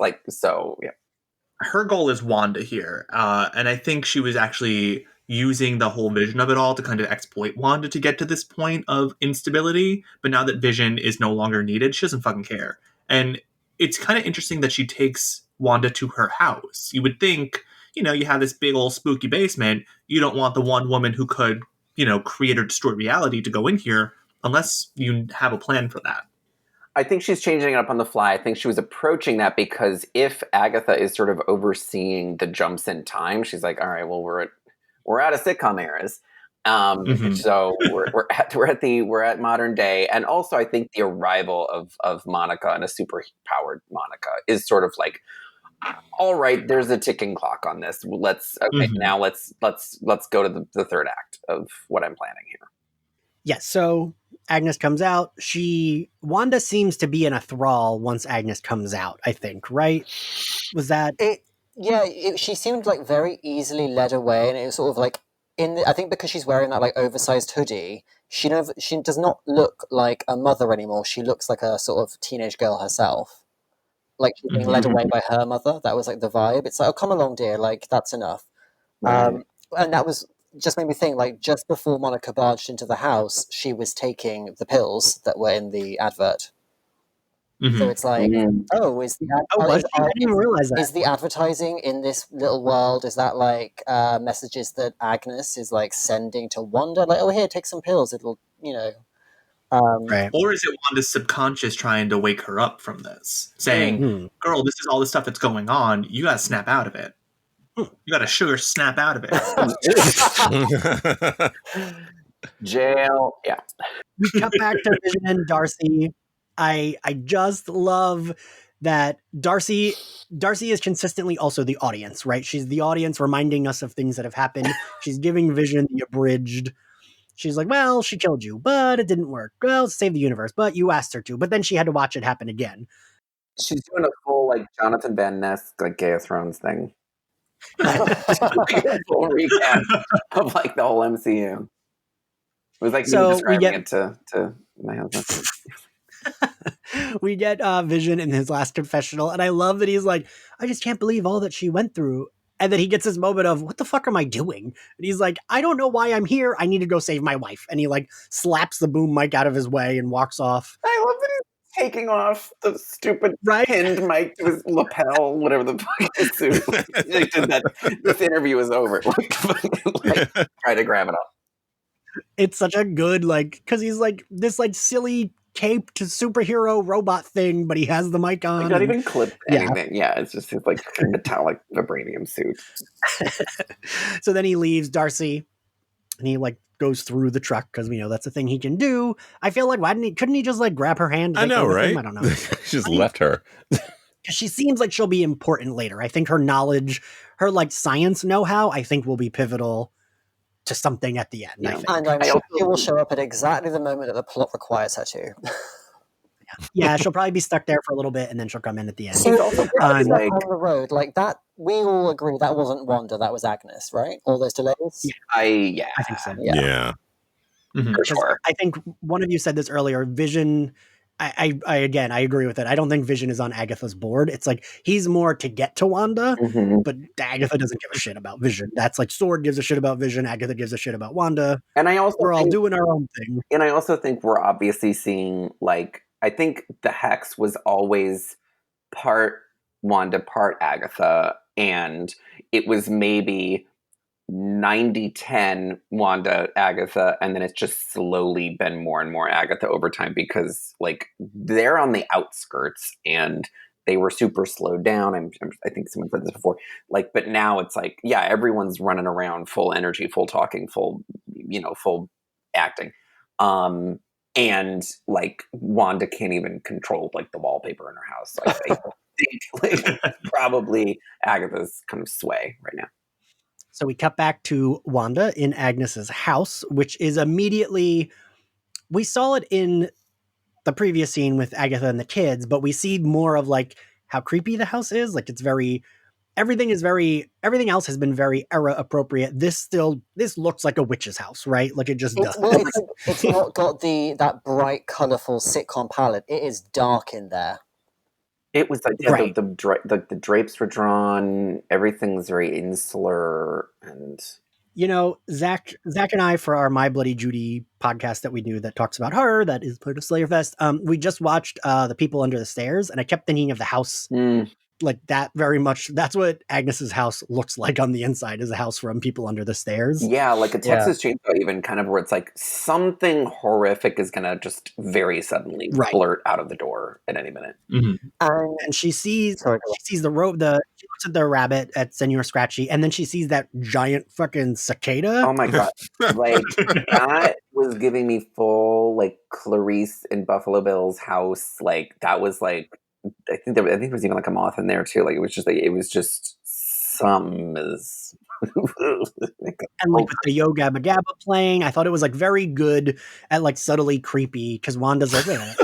E: Her goal is Wanda here, and I think she was actually using the whole Vision of it all to kind of exploit Wanda to get to this point of instability. But now that Vision is no longer needed, she doesn't fucking care. And it's kind of interesting that she takes Wanda to her house. You would think, you have this big old spooky basement. You don't want the one woman who could, create or destroy reality to go in here unless you have a plan for that.
B: I think she's changing it up on the fly. I think she was approaching that because if Agatha is sort of overseeing the jumps in time, she's like, all right, well, we're out of sitcom eras. So we're at modern day. And also I think the arrival of Monica and a super powered Monica is sort of like, all right, there's a ticking clock on this. Now let's go to the third act of what I'm planning here.
A: Yeah. So Agnes comes out. Wanda seems to be in a thrall once Agnes comes out, I think, right? Was that...
D: She seemed like very easily led away, and it was sort of like I think because she's wearing that like oversized hoodie, she does not look like a mother anymore. She looks like a sort of teenage girl herself. Like she's being led away by her mother. That was like the vibe. It's like, oh, come along, dear. Like, that's enough.
B: Right.
D: And that was just made me think, like, just before Monica barged into the house, she was taking the pills that were in the advert. So it's like, is
A: I didn't even realize that.
D: Is the advertising in this little world, is that like messages that Agnes is like sending to Wanda? Like, oh, here, take some pills. It'll,
A: Right.
E: Or is it Wanda's subconscious trying to wake her up from this? Saying, girl, this is all the stuff that's going on. You got to snap out of it. You got to sugar snap out of it.
B: Jail. Yeah.
A: We cut back to Vision and Darcy. I just love that Darcy is consistently also the audience, right? She's the audience reminding us of things that have happened. She's giving Vision the abridged. She's like, well, she killed you, but it didn't work. Well, save the universe, but you asked her to. But then she had to watch it happen again.
B: She's doing a full like Jonathan Van Ness like Game of Thrones thing. Like a full recap of like the whole MCU. It was like me describing it to my husband.
A: We get Vision in his last confessional, and I love that he's like, I just can't believe all that she went through. And then he gets his moment of, what the fuck am I doing? And he's like, I don't know why I'm here. I need to go save my wife. And he like slaps the boom mic out of his way and walks off.
B: I love that he's taking off the stupid pinned mic to his lapel, whatever the fuck his suit. They did that. This interview is over. Like, try to grab it up.
A: It's such a good, like, because he's like this like silly caped superhero robot thing, but he has the mic on.
B: Like, not even clipped anything. Yeah, it's just his like metallic vibranium suit.
A: So then he leaves Darcy, and he like goes through the truck because we know that's a thing he can do. I feel like couldn't he just like grab her hand?
C: I know, right?
A: I don't know.
C: She just left her.
A: She seems like she'll be important later. I think her knowledge, her like science know-how, I think will be pivotal to something at the end.
B: Yeah.
A: I think.
D: And I'm sure she will show up at exactly the moment that the plot requires her to.
A: Yeah, she'll probably be stuck there for a little bit, and then she'll come in at the end.
D: So also on the road, like that, we all agree that wasn't Wanda, that was Agnes, right? All those delays.
A: I think so.
C: Yeah.
B: For sure.
A: I think one of you said this earlier. Vision. I agree with it. I don't think Vision is on Agatha's board. It's like he's more to get to Wanda, but Agatha doesn't give a shit about Vision. That's like Sword gives a shit about Vision. Agatha gives a shit about Wanda.
B: And we're
A: all doing our own thing.
B: And I also think we're obviously seeing like, I think the Hex was always part Wanda, part Agatha, and it was maybe 90-10 Wanda, Agatha, and then it's just slowly been more and more Agatha over time because like they're on the outskirts and they were super slowed down. I think someone said this before. Like, but now it's like, yeah, everyone's running around full energy, full talking, full acting. And like Wanda can't even control like the wallpaper in her house. So I think like, probably Agatha's kind of sway right now.
A: So we cut back to Wanda in Agnes's house, which is immediately, we saw it in the previous scene with Agatha and the kids, but we see more of like how creepy the house is. Like everything else has been very era appropriate. This looks like a witch's house, right? Like it just does.
D: Well, it's not got that bright, colorful sitcom palette. It is dark in there.
B: It was like the drapes were drawn. Everything's very insular, and
A: Zach and I, for our My Bloody Judy podcast that we do that talks about horror, that is part of Slayerfest. We just watched The People Under the Stairs, and I kept thinking of the house. Like that very much. That's what Agnes's house looks like on the inside, is a house from People Under the Stairs.
B: Yeah, like a Texas Chainsaw, even kind of where it's like something horrific is gonna just very suddenly blurt out of the door at any minute.
A: And she sees the rope. She looks at the rabbit at Senor Scratchy, and then she sees that giant fucking cicada.
B: Oh my god! Like that was giving me full like Clarice in Buffalo Bill's house. Like that was like. I think there was even like a moth in there too. Like it was just some is
A: And like with the Yo Gabba Gabba playing, I thought it was like very good at like subtly creepy because Wanda's like, wait a minute,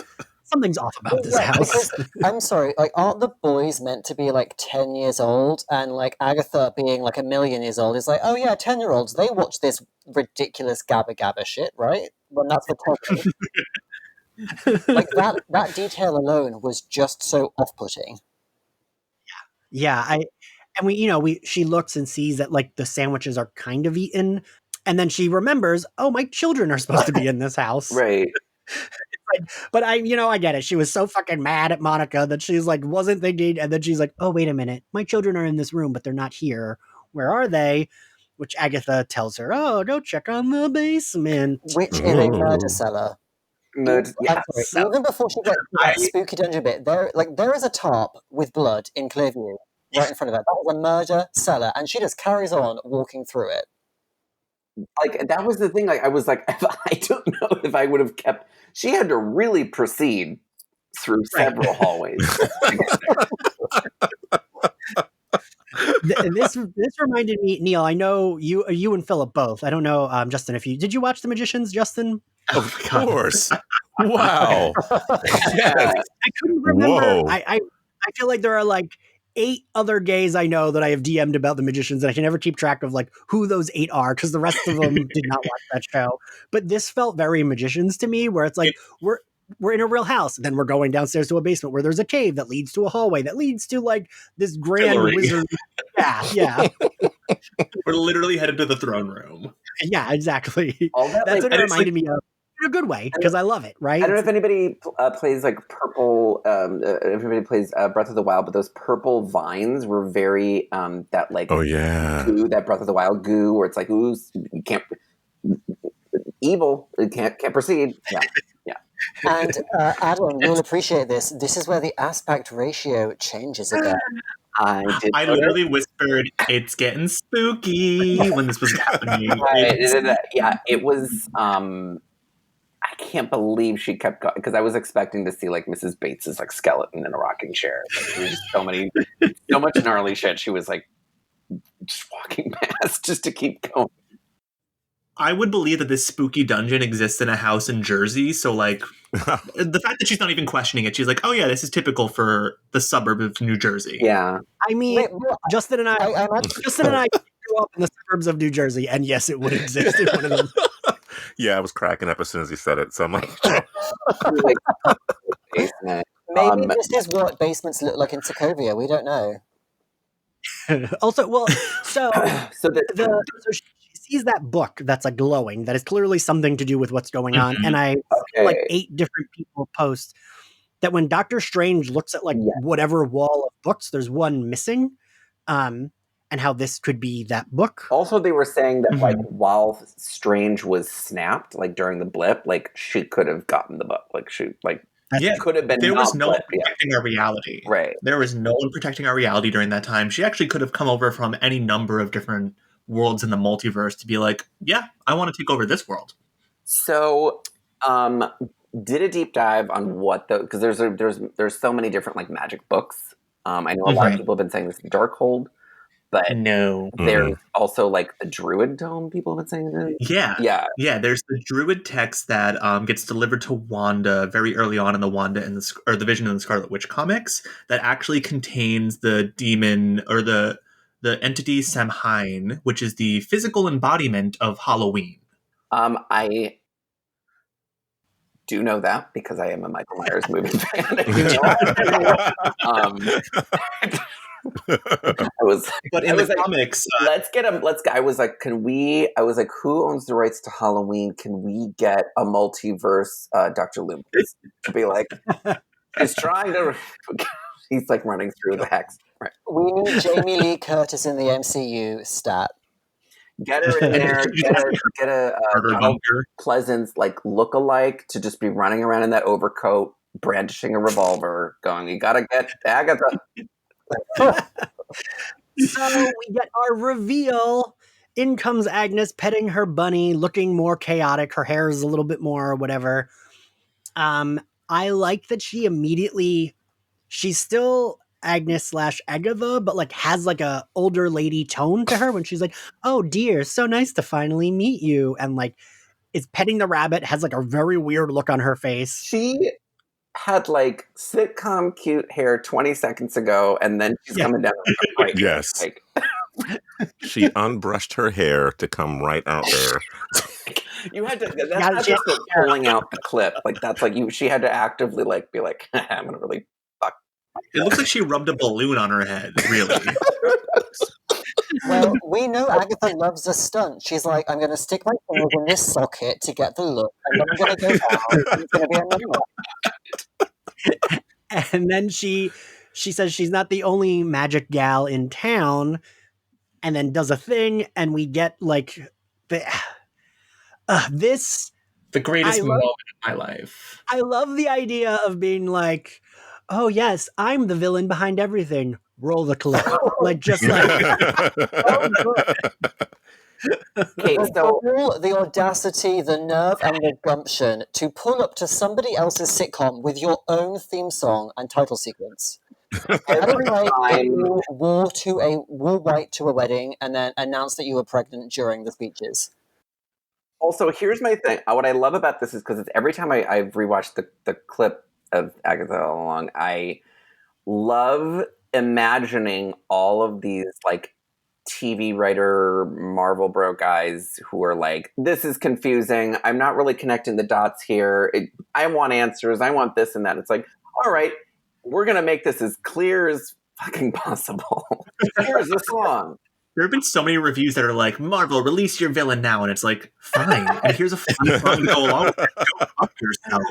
A: something's off about this house.
D: Because, I'm sorry, like, aren't the boys meant to be like 10 years old? And like Agatha being like 1,000,000 years old is like, oh yeah, 10-year-olds, they watch this ridiculous Gabba Gabba shit, right? When that's for toddlers. Like that detail alone was just so off-putting.
A: Yeah, she looks and sees that like the sandwiches are kind of eaten, and then she remembers, oh, my children are supposed to be in this house.
B: Right.
A: But I get it. She was so fucking mad at Monica that she's like, wasn't thinking, and then she's like, oh, wait a minute, my children are in this room, but they're not here. Where are they? Which Agatha tells her, oh, go check on the basement.
D: Which is a murder cellar. Even before she gets to that spooky dungeon bit, there is a tarp with blood in clear view right in front of her. That was a murder cellar, and she just carries on walking through it.
B: Like, that was the thing. Like, I was like, I don't know if I would have kept. She had to really proceed through several hallways.
A: This reminded me, Neil. I know you and Philip both. I don't know, Justin. Did you watch The Magicians, Justin?
C: Of course. Wow.
A: I couldn't remember.
C: Whoa.
A: I feel like there are like 8 other gays I know that I have DM'd about The Magicians, and I can never keep track of like who those 8 are because the rest of them did not watch that show. But this felt very Magicians to me, where it's like we're in a real house, then we're going downstairs to a basement where there's a cave that leads to a hallway that leads to like this grand wizard. Yeah.
E: We're literally headed to the throne room.
A: Yeah, exactly.
B: All that,
A: That's what it reminded me of. In a good way, because I love it, right?
B: I don't know if anybody plays like purple. If everybody plays Breath of the Wild, but those purple vines were very that like
C: oh yeah
B: goo, that Breath of the Wild goo, where it's like ooh, you can't evil, it can't proceed. Yeah.
D: And Adam, you'll appreciate this. This is where the aspect ratio changes again.
B: I
E: literally whispered, "It's getting spooky" when this was happening.
B: Yeah, it was. I can't believe she kept going because I was expecting to see like Mrs. Bates's like skeleton in a rocking chair. Like, there was just so much gnarly shit. She was like just walking past just to keep going.
E: I would believe that this spooky dungeon exists in a house in Jersey. So like the fact that she's not even questioning it, she's like, oh yeah, this is typical for the suburb of New Jersey.
B: Yeah.
A: I mean, Justin and I grew up in the suburbs of New Jersey, and yes, it would exist in one of them.
C: Yeah, I was cracking up as soon as he said it. So I'm like,
D: maybe this is what basements look like in Sokovia. We don't know.
A: Also, well, so she sees that book that's like glowing, that is clearly something to do with what's going on, and I see like 8 different people post that when Doctor Strange looks at like whatever wall of books, there's one missing. And how this could be that book.
B: Also, they were saying that like while Strange was snapped, like during the blip, like she could have gotten the book. Like she could have been.
E: There was no one protecting our reality.
B: Right.
E: There was no one protecting our reality during that time. She actually could have come over from any number of different worlds in the multiverse to be like, yeah, I want to take over this world.
B: So, did a deep dive on what because there's so many different like magic books. I know a lot of people have been saying this Darkhold. But
E: no,
B: there's also like the Druid Tome. People have been saying it.
E: Yeah. There's the Druid text that gets delivered to Wanda very early on in the Wanda and the Vision and the Scarlet Witch comics that actually contains the demon or the entity Samhain, which is the physical embodiment of Halloween.
B: I do know that because I am a Michael Myers movie fan.
E: But in the comics,
B: let's get him. I was like, who owns the rights to Halloween? Can we get a multiverse Dr. Loomis to be like, he's trying to, he's like running through the hex. Right.
D: We need Jamie Lee Curtis in the MCU stat.
B: Get her in there. Get a Pleasance like look-alike to just be running around in that overcoat, brandishing a revolver, going, "You gotta get Agatha."
A: So we get our reveal. In comes Agnes petting her bunny, looking more chaotic. Her hair is a little bit more whatever. I like that she's still Agnes / Agatha, but like has like a older lady tone to her when she's like, "Oh dear, so nice to finally meet you," and like is petting the rabbit, has like a very weird look on her face.
B: She had like sitcom cute hair 20 seconds ago, and then she's coming down right here.
C: Yes.
B: Like,
C: she unbrushed her hair to come right out there.
B: you had to. That's not just pulling out the clip. Like that's like you. She had to actively like be like, I'm gonna really fuck.
E: It looks like she rubbed a balloon on her head. Really.
D: Well, we know Agatha loves a stunt. She's like, I'm going to stick my fingers in this socket to get the look, and then I'm going to go down, and it's going to be another one.
A: And then she says she's not the only magic gal in town, and then does a thing, and we get like this.
E: The greatest moment in my life.
A: I love the idea of being like, oh yes, I'm the villain behind everything. Roll the clip. Like just like
B: Okay, so
D: the audacity, the nerve, and the gumption to pull up to somebody else's sitcom with your own theme song and title sequence.
B: every time
D: You wore white to a wedding and then announced that you were pregnant during the speeches.
B: Also, here's my thing. What I love about this is because it's every time I've rewatched the clip of Agatha all along, I love imagining all of these like TV writer Marvel bro guys who are like, this is confusing. I'm not really connecting the dots here. I want answers. I want this and that. It's like, all right, we're going to make this as clear as fucking possible. Here's the song.
E: There have been so many reviews that are like, Marvel, release your villain now. And it's like, fine. And here's a fun song to go along with it. Go fuck yourself.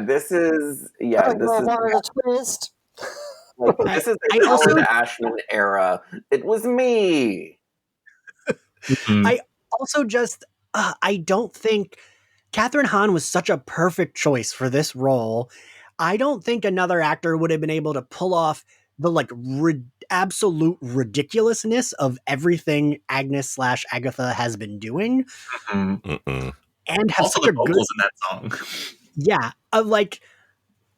B: This is
D: a twist.
B: like, this is the Howard Ashman era. It was me.
A: Mm-hmm. I also just, I don't think Kathryn Hahn was such a perfect choice for this role. I don't think another actor would have been able to pull off the like absolute ridiculousness of everything Agnes / Agatha has been doing, and have
E: also
A: such
E: the vocals in that song.
A: Yeah, like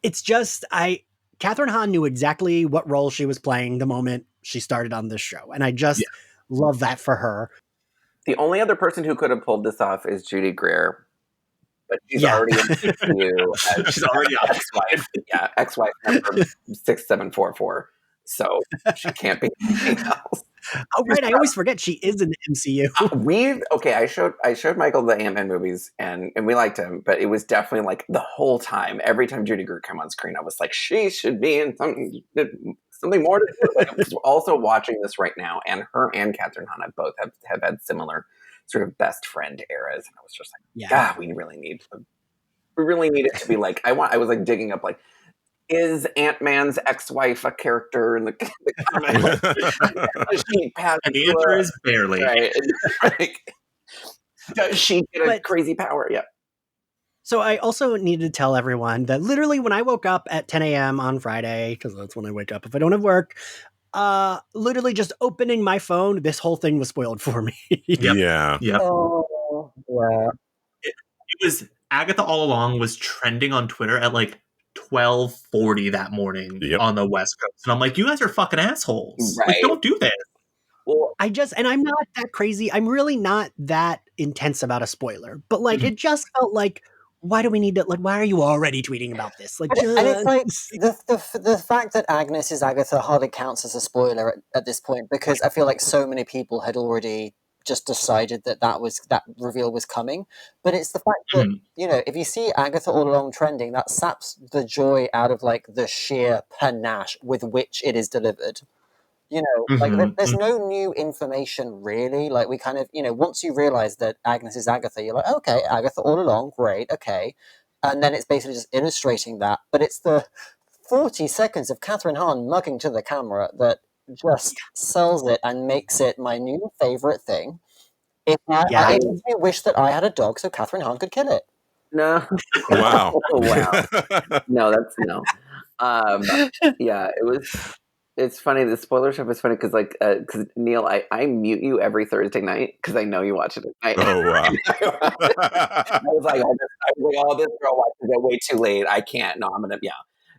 A: it's just Kathryn Hahn knew exactly what role she was playing the moment she started on this show, and I just love that for her.
B: The only other person who could have pulled this off is Judy Greer, but she's already in you.
E: She's already on
B: ex-wife. Yeah, ex-wife number 6744. So she can't be anything else.
A: Oh right, I always forget she is in the MCU.
B: I showed Michael the Ant-Man movies and we liked him, but it was definitely like the whole time, every time Judy Greer came on screen, I was like, she should be in something more to do. Like, also watching this right now, and her and Kathryn Hahn both have had similar sort of best friend eras, and I was just like, God, we really need it to be like, I was like digging up like, is Ant-Man's ex-wife a character in the comic?
E: And the answer is barely.
B: Right? Like, does she get a crazy power? Yeah.
A: So I also need to tell everyone that literally when I woke up at 10 a.m. on Friday, because that's when I wake up if I don't have work, literally just opening my phone, this whole thing was spoiled for me.
C: Yeah.
D: Oh, yeah.
E: It was Agatha All Along was trending on Twitter at like 12:40 that morning on the West Coast. And I'm like, you guys are fucking assholes.
B: Right.
E: Like, don't do this.
B: Well,
A: and I'm not that crazy. I'm really not that intense about a spoiler, but like, it just felt like, why do we need to, like, why are you already tweeting about this? Like,
D: and it's like the fact that Agnes is Agatha hardly counts as a spoiler at this point, because I feel like so many people had already just decided that reveal was coming. But it's the fact that, if you see Agatha All Along trending, that saps the joy out of like the sheer panache with which it is delivered. There's no new information really. Like, we kind of, once you realize that Agnes is Agatha, you're like, okay, Agatha All Along, great, okay. And then it's basically just illustrating that. But it's the 40 seconds of Kathryn Hahn mugging to the camera that just sells it and makes it my new favorite thing. It makes me wish that I had a dog so Kathryn Hahn could kill it.
B: No.
C: Wow.
B: Wow. No, that's no. It's funny. The spoiler stuff is funny because Neil, I mute you every Thursday night because I know you watch it at night.
C: Oh wow!
B: I was like, this girl watches it way too late. I can't. No, I'm gonna. Yeah.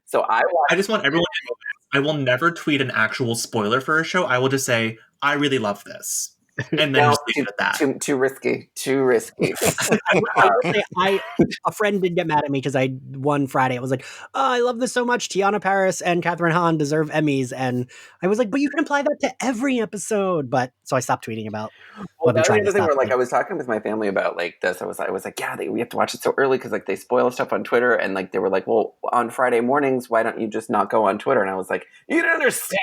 B: So I
E: just want everyone to know I will never tweet an actual spoiler for a show. I will just say, I really love this. And then just leave it at that.
B: Too risky. Too risky.
A: I will say, a friend did get mad at me because I won Friday. It was like, oh, I love this so much. Tiana Paris and Kathryn Hahn deserve Emmys. And I was like, but you can apply that to every episode. But so I stopped tweeting about.
B: Well, that's the other thing where like I was talking with my family about like this. I was like, yeah, we have to watch it so early because like they spoil stuff on Twitter, and like they were like, well, on Friday mornings, why don't you just not go on Twitter? And I was like, you don't understand.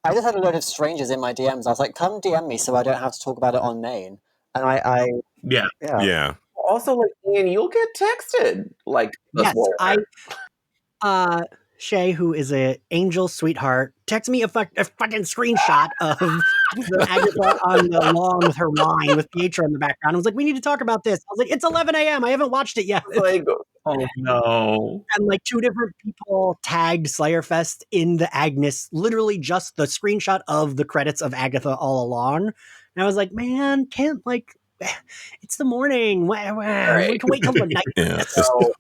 D: I just had a load of strangers in my DMs. I was like, come DM me so I don't have to talk about it on main. And
C: yeah.
B: Also, like, Ian, you'll get texted. Like,
A: yes, Shay, who is an angel sweetheart, texted me a fucking screenshot of the Agatha on the lawn with her wine with Pietro in the background. I was like, we need to talk about this. I was like, it's 11 a.m. I haven't watched it yet.
B: Like,
E: oh no.
A: And like 2 different people tagged Slayerfest in the Agnes, literally just the screenshot of the credits of Agatha all along. And I was like, man, can't like, it's the morning. We can wait till the night.
C: Yeah.
B: So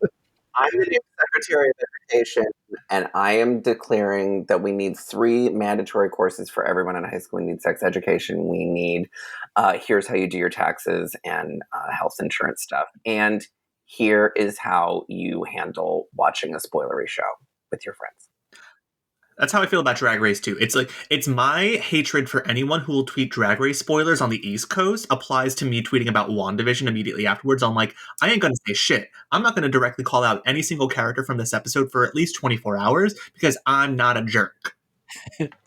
B: I'm the new Secretary of Education, and I am declaring that we need 3 mandatory courses for everyone in high school. We need sex education. We need here's how you do your taxes and health insurance stuff. And here is how you handle watching a spoilery show with your friends.
E: That's how I feel about Drag Race too. It's like, it's my hatred for anyone who will tweet Drag Race spoilers on the East Coast applies to me tweeting about WandaVision immediately afterwards. I'm like, I ain't gonna say shit. I'm not gonna directly call out any single character from this episode for at least 24 hours because I'm not a jerk.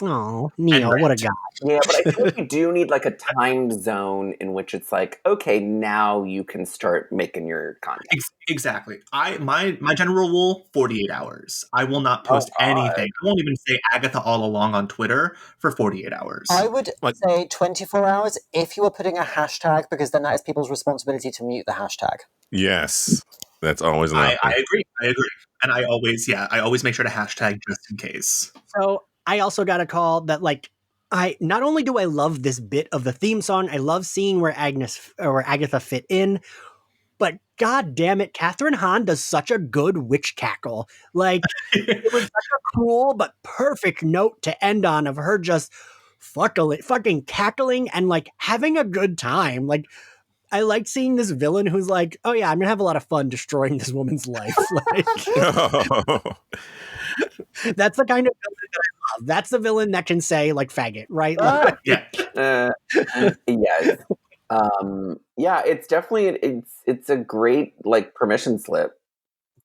A: Oh, Neil, what a guy.
B: Yeah, but I feel like we do need like a time zone in which it's like, okay, now you can start making your content.
E: Exactly. My general rule, 48 hours. I will not post anything. I won't even say Agatha all along on Twitter for 48 hours.
D: I would say 24 hours if you were putting a hashtag, because then that is people's responsibility to mute the hashtag.
C: Yes. That's always an option.
E: I agree. And I always make sure to hashtag just in case.
A: So I also got a call that like, not only do I love this bit of the theme song, I love seeing where Agatha fit in, but god damn it, Kathryn Hahn does such a good witch cackle. Like, it was such a cool but perfect note to end on of her just fucking cackling and like having a good time. Like, I like seeing this villain who's like, oh yeah, I'm gonna have a lot of fun destroying this woman's life. Like, that's the kind of villain that I love. That's the villain that can say like faggot, right? Like,
B: yes. Yeah, it's definitely it's a great like permission slip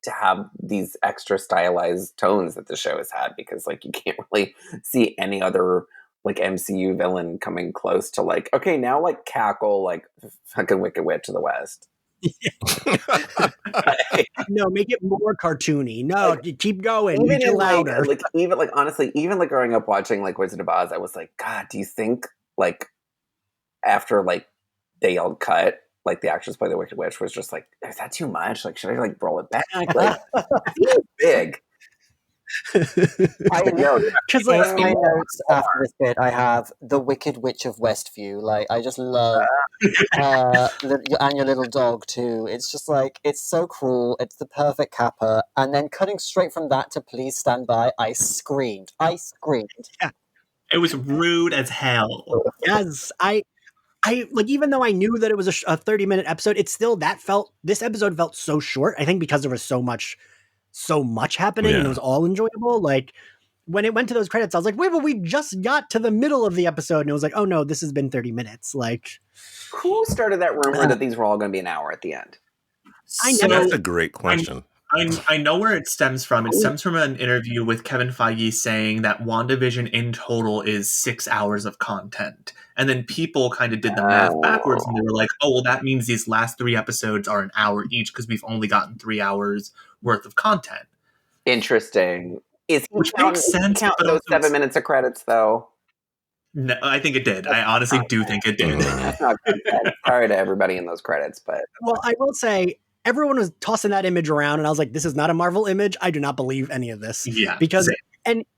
B: to have these extra stylized tones that the show has had, because like you can't really see any other like MCU villain coming close to like, okay, now like cackle like fucking Wicked Witch of the West.
A: No, make it more cartoony. No, keep going. Make it louder.
B: Even honestly, even like growing up watching like Wizard of Oz, I was like, God, do you think like after like they yelled cut, like the actress play the Wicked Witch was just like, is that too much? Like, should I like roll it back? Like, it's big.
D: I know, because like my notes after this bit, I have the Wicked Witch of Westview. Like, I just love and your little dog too. It's just like, it's so cruel. It's the perfect kappa. And then cutting straight from that to Please Stand By, I screamed. Yeah.
E: It was rude as hell.
A: Yes, I like, even though I knew that it was a 30-minute episode, it's still this episode felt so short. I think because there was so much happening and it was all enjoyable. Like, when it went to those credits, I was like, wait, but we just got to the middle of the episode. And it was like, oh no, this has been 30 minutes. Like,
B: who started that rumor that these were all going to be an hour at the end?
C: That's a great question.
E: I know where it stems from. It stems from an interview with Kevin Feige saying that WandaVision in total is 6 hours of content. And then people kind of did the math backwards and they were like, oh, well, that means these last 3 episodes are an hour each because we've only gotten 3 hours worth of content.
B: Interesting.
E: Which makes sense.
B: Count those 7 minutes of credits, though.
E: No, I think it did. I honestly do think it did.
B: That's not good. Sorry to everybody in those credits, but
A: well, I will say everyone was tossing that image around, and I was like, "This is not a Marvel image. I do not believe any of this."
E: Yeah,
A: because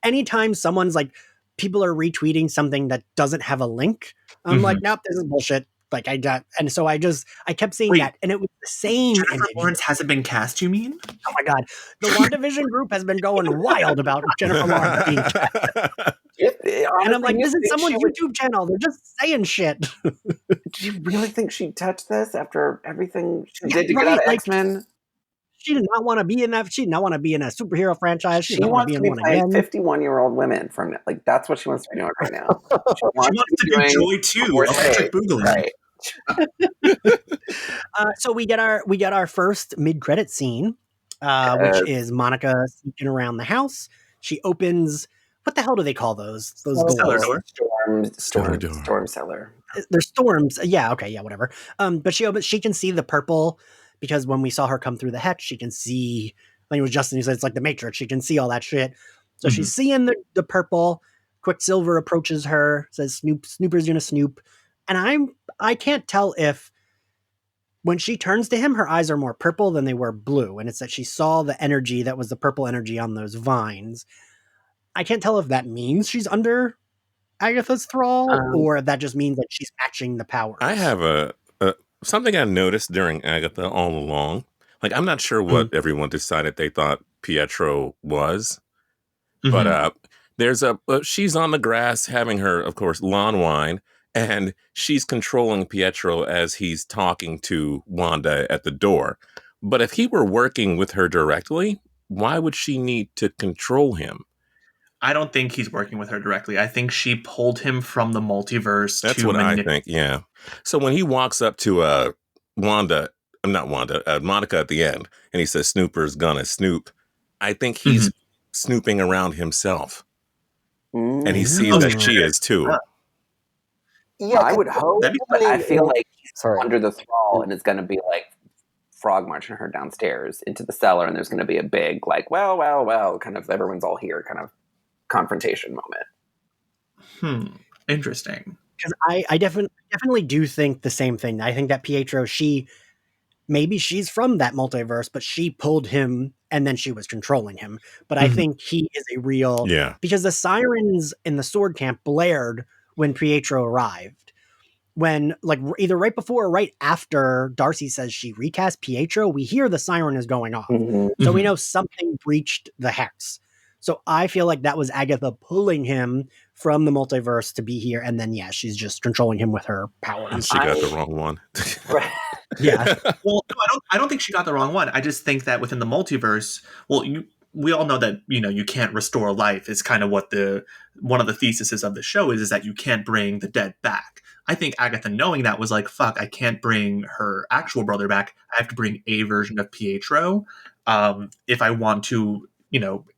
A: anytime someone's like, people are retweeting something that doesn't have a link, I'm like, "Nope, this is bullshit. Like I got, and so I kept seeing that, and it was the same
E: Jennifer
A: image.
E: Lawrence hasn't been cast, you mean?
A: Oh my god, the WandaVision group has been going wild about Jennifer Lawrence being cast. And I'm like, this is someone's YouTube channel. They're just saying shit.
B: Do you really think she'd touch this after everything she did to get out of X-Men?
A: She did not want to be in that. She did not want to be in a superhero franchise. She
B: wants to be playing 51-year-old women from like that's what she wants to be doing right now.
E: She wants to do Joy 2, Electric Boogaloo.
B: Right.
A: So we get our first mid-credit scene, which is Monica sneaking around the house. She opens. What the hell do they call those doors?
B: Storm cellar.
A: They're storms. Yeah. Okay. Yeah. Whatever. But she can see the purple because when we saw her come through the hatch, she can see. I think it was Justin who said it's like the Matrix. She can see all that shit. So she's seeing the purple. Quicksilver approaches her, says Snooper's gonna snoop. And I can't tell if when she turns to him, her eyes are more purple than they were blue. And it's that she saw the energy that was the purple energy on those vines. I can't tell if that means she's under Agatha's thrall or if that just means that she's matching the powers.
C: I have something I noticed during Agatha all along. Like, I'm not sure what everyone decided they thought Pietro was, but she's on the grass having her, of course, lawn wine, and she's controlling Pietro as he's talking to Wanda at the door. But if he were working with her directly, why would she need to control him?
E: I don't think he's working with her directly. I think she pulled him from the multiverse.
C: That's what I think, yeah. So when he walks up to Monica at the end, and he says, Snooper's gonna snoop, I think he's snooping around himself. And he sees that she is too.
B: Yeah, I would hope, but I feel like he's under the thrall and it's going to be like Frog marching her downstairs into the cellar, and there's going to be a big, like, well, kind of everyone's all here kind of confrontation moment.
E: Interesting.
A: Because I definitely do think the same thing. I think that Pietro, maybe she's from that multiverse, but she pulled him and then she was controlling him. But I think he is a real...
C: Yeah.
A: Because the sirens in the sword camp blared when Pietro arrived. When, like, either right before or right after Darcy says she recast Pietro, we hear the siren is going off. So we know something breached the hex. So I feel like that was Agatha pulling him from the multiverse to be here. And then, yeah, she's just controlling him with her powers.
C: She got the wrong one.
B: Right.
A: Yeah.
E: Well, no, I don't think she got the wrong one. I just think that within the multiverse, we all know that, you can't restore life is kind of what one of the theses of the show is that you can't bring the dead back. I think Agatha knowing that was like, fuck, I can't bring her actual brother back. I have to bring a version of Pietro. If I want to,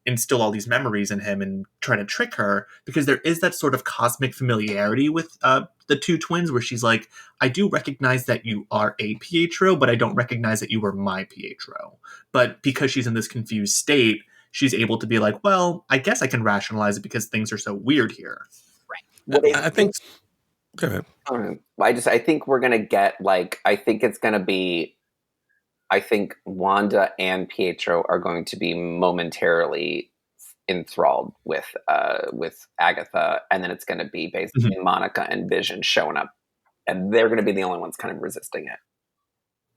E: instill all these memories in him and try to trick her, because there is that sort of cosmic familiarity with the two twins where she's like, I do recognize that you are a Pietro, but I don't recognize that you were my Pietro. But because she's in this confused state, she's able to be like, well, I guess I can rationalize it because things are so weird here.
B: Right. Well,
C: I think... Go ahead.
B: I think we're going to get, like, I think it's going to be... I think Wanda and Pietro are going to be momentarily enthralled with Agatha, and then it's going to be basically Monica and Vision showing up, and they're going to be the only ones kind of resisting it.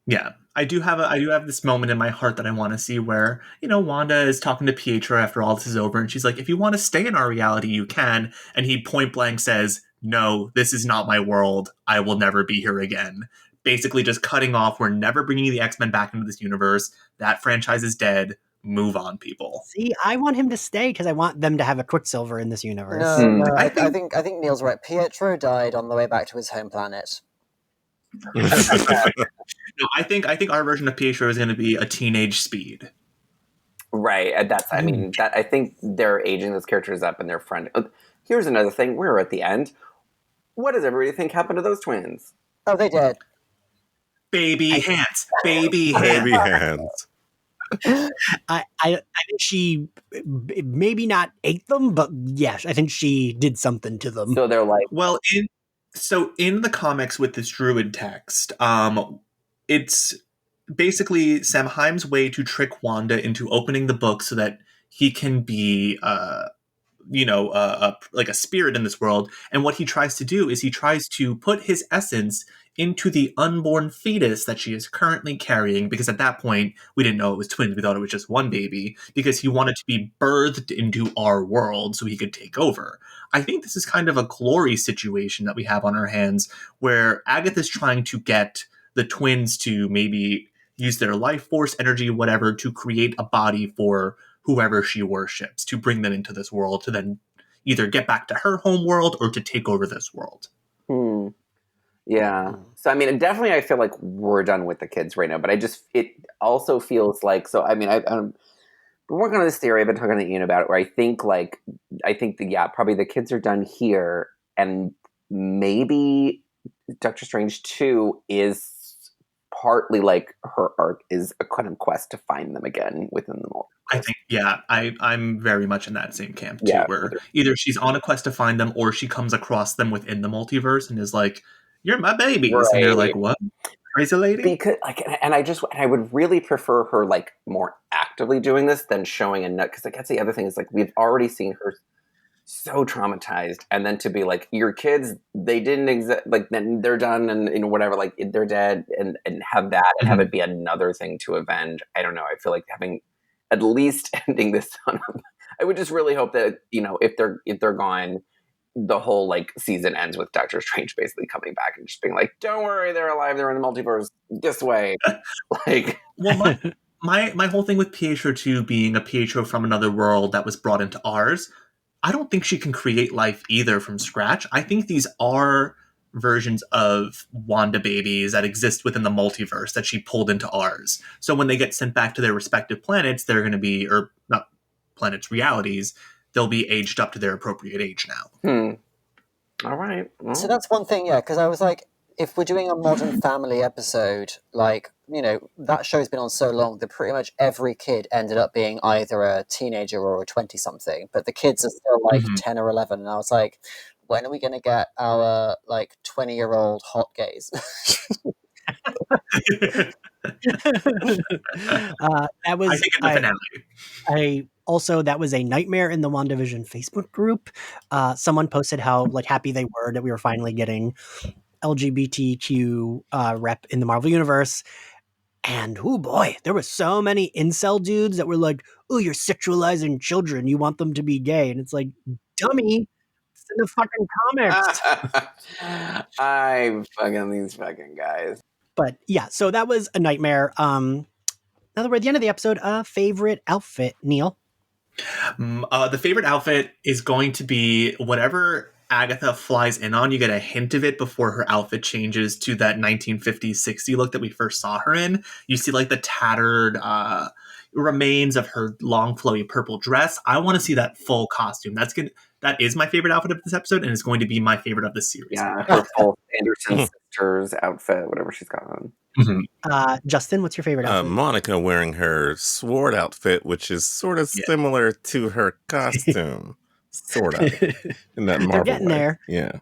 E: Yeah, I do have this moment in my heart that I want to see where, Wanda is talking to Pietro after all this is over, and she's like, if you want to stay in our reality, you can. And he point blank says, no, this is not my world. I will never be here again. Basically just cutting off, we're never bringing the X-Men back into this universe. That franchise is dead. Move on, people.
A: See, I want him to stay because I want them to have a Quicksilver in this universe.
D: No, I think Neil's right. Pietro died on the way back to his home planet.
E: No, I think our version of Pietro is going to be a teenage Speed.
B: Right. I think they're aging those characters up and they're friend. Here's another thing. We're at the end. What does everybody think happened to those twins?
D: Oh, they did.
E: Baby hands.
C: Baby hands.
A: I think she maybe not ate them, but yes, I think she did something to them.
B: So they're like,
E: well, in the comics with this druid text, it's basically Sam Heim's way to trick Wanda into opening the book so that he can be like a spirit in this world. And what he tries to do is he tries to put his essence into the unborn fetus that she is currently carrying, because at that point we didn't know it was twins, we thought it was just one baby, because he wanted to be birthed into our world so he could take over. I think this is kind of a glory situation that we have on our hands, where Agatha's trying to get the twins to maybe use their life force, energy, whatever, to create a body for whoever she worships, to bring them into this world, to then either get back to her home world or to take over this world.
B: Yeah. So, I mean, definitely I feel like we're done with the kids right now, but it also feels like, so, I mean, I'm working on this theory, I've been talking to Ian about it, where I think probably the kids are done here, and maybe Doctor Strange 2 is partly like her arc is a kind of quest to find them again within the multiverse.
E: I think, yeah, I'm very much in that same camp too, where either she's on a quest to find them, or she comes across them within the multiverse and is like, "You're my babies," right. And they're like, "What, crazy lady?"
B: Because I would really prefer her like more actively doing this than showing a nut. Because that's the other thing is like we've already seen her so traumatized, and then to be like, your kids, they didn't exist, like then they're done, and whatever, like they're dead, and have that, and have it be another thing to avenge. I don't know. I feel like having at least ending this on. I would just really hope that if they're gone, the whole like season ends with Doctor Strange basically coming back and just being like, "Don't worry, they're alive. They're in the multiverse this way." Like,
E: well, my whole thing with Pietro 2 being a Pietro from another world that was brought into ours, I don't think she can create life either from scratch. I think these are versions of Wanda babies that exist within the multiverse that she pulled into ours. So when they get sent back to their respective planets, they're going to be, or not planets, realities, they'll be aged up to their appropriate age now.
B: All right. Well.
D: So that's one thing, yeah, because I was like, if we're doing a Modern Family episode, like, that show's been on so long that pretty much every kid ended up being either a teenager or a 20-something, but the kids are still like 10 or 11, and I was like, when are we going to get our, like, 20-year-old hot gays?
A: That was,
E: I think in the finale.
A: Also, that was a nightmare in the WandaVision Facebook group. Someone posted how like happy they were that we were finally getting LGBTQ rep in the Marvel Universe. And oh boy, there were so many incel dudes that were like, "Oh, you're sexualizing children. You want them to be gay." And it's like, dummy, it's in the fucking comics.
B: I fucking these fucking guys.
A: But yeah, so that was a nightmare. Now that we're at the end of the episode, favorite outfit, Neil?
E: The favorite outfit is going to be whatever Agatha flies in on. You get a hint of it before her outfit changes to that 1950s, 60s look that we first saw her in. You see like the tattered remains of her long flowy purple dress. I want to see that full costume. That's good. That is my favorite outfit of this episode, and it's going to be my favorite of the series.
B: Yeah, her full Anderson sisters outfit, whatever she's got on.
A: Justin, what's your favorite outfit?
C: Monica wearing her sword outfit, which is sort of similar to her costume. Sort of. In that Marvel
A: They're getting
C: way.
A: there.
C: Yeah.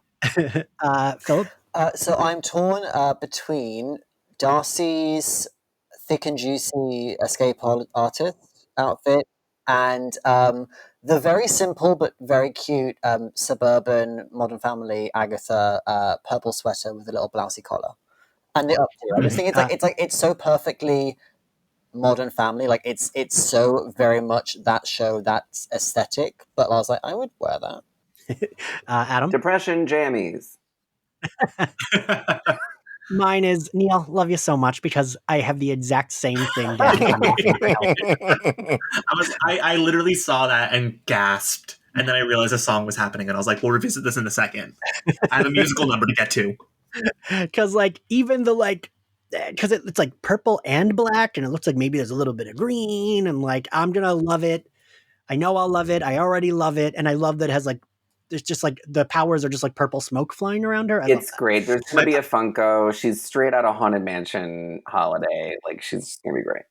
A: Philip?
D: So I'm torn between Darcy's thick and juicy escape artist outfit and the very simple but very cute suburban Modern Family Agatha purple sweater with a little blousey collar. And the I just think it's so perfectly Modern Family. Like it's so very much that show, that aesthetic. But I was like, I would wear that.
A: Adam?
B: Depression jammies.
A: Mine is, Neil, love you so much because I have the exact same thing.
E: I literally saw that and gasped, and then I realized a song was happening, and I was like, we'll revisit this in a second. I have a musical number to get to.
A: Because like even the like, because it's like purple and black, and it looks like maybe there's a little bit of green, and like I'm gonna love it. I know I'll love it. I already love it, and I love that it has like, there's just like the powers are just like purple smoke flying around her.
B: It's great. There's gonna be a Funko. She's straight out of Haunted Mansion holiday. Like she's gonna be great.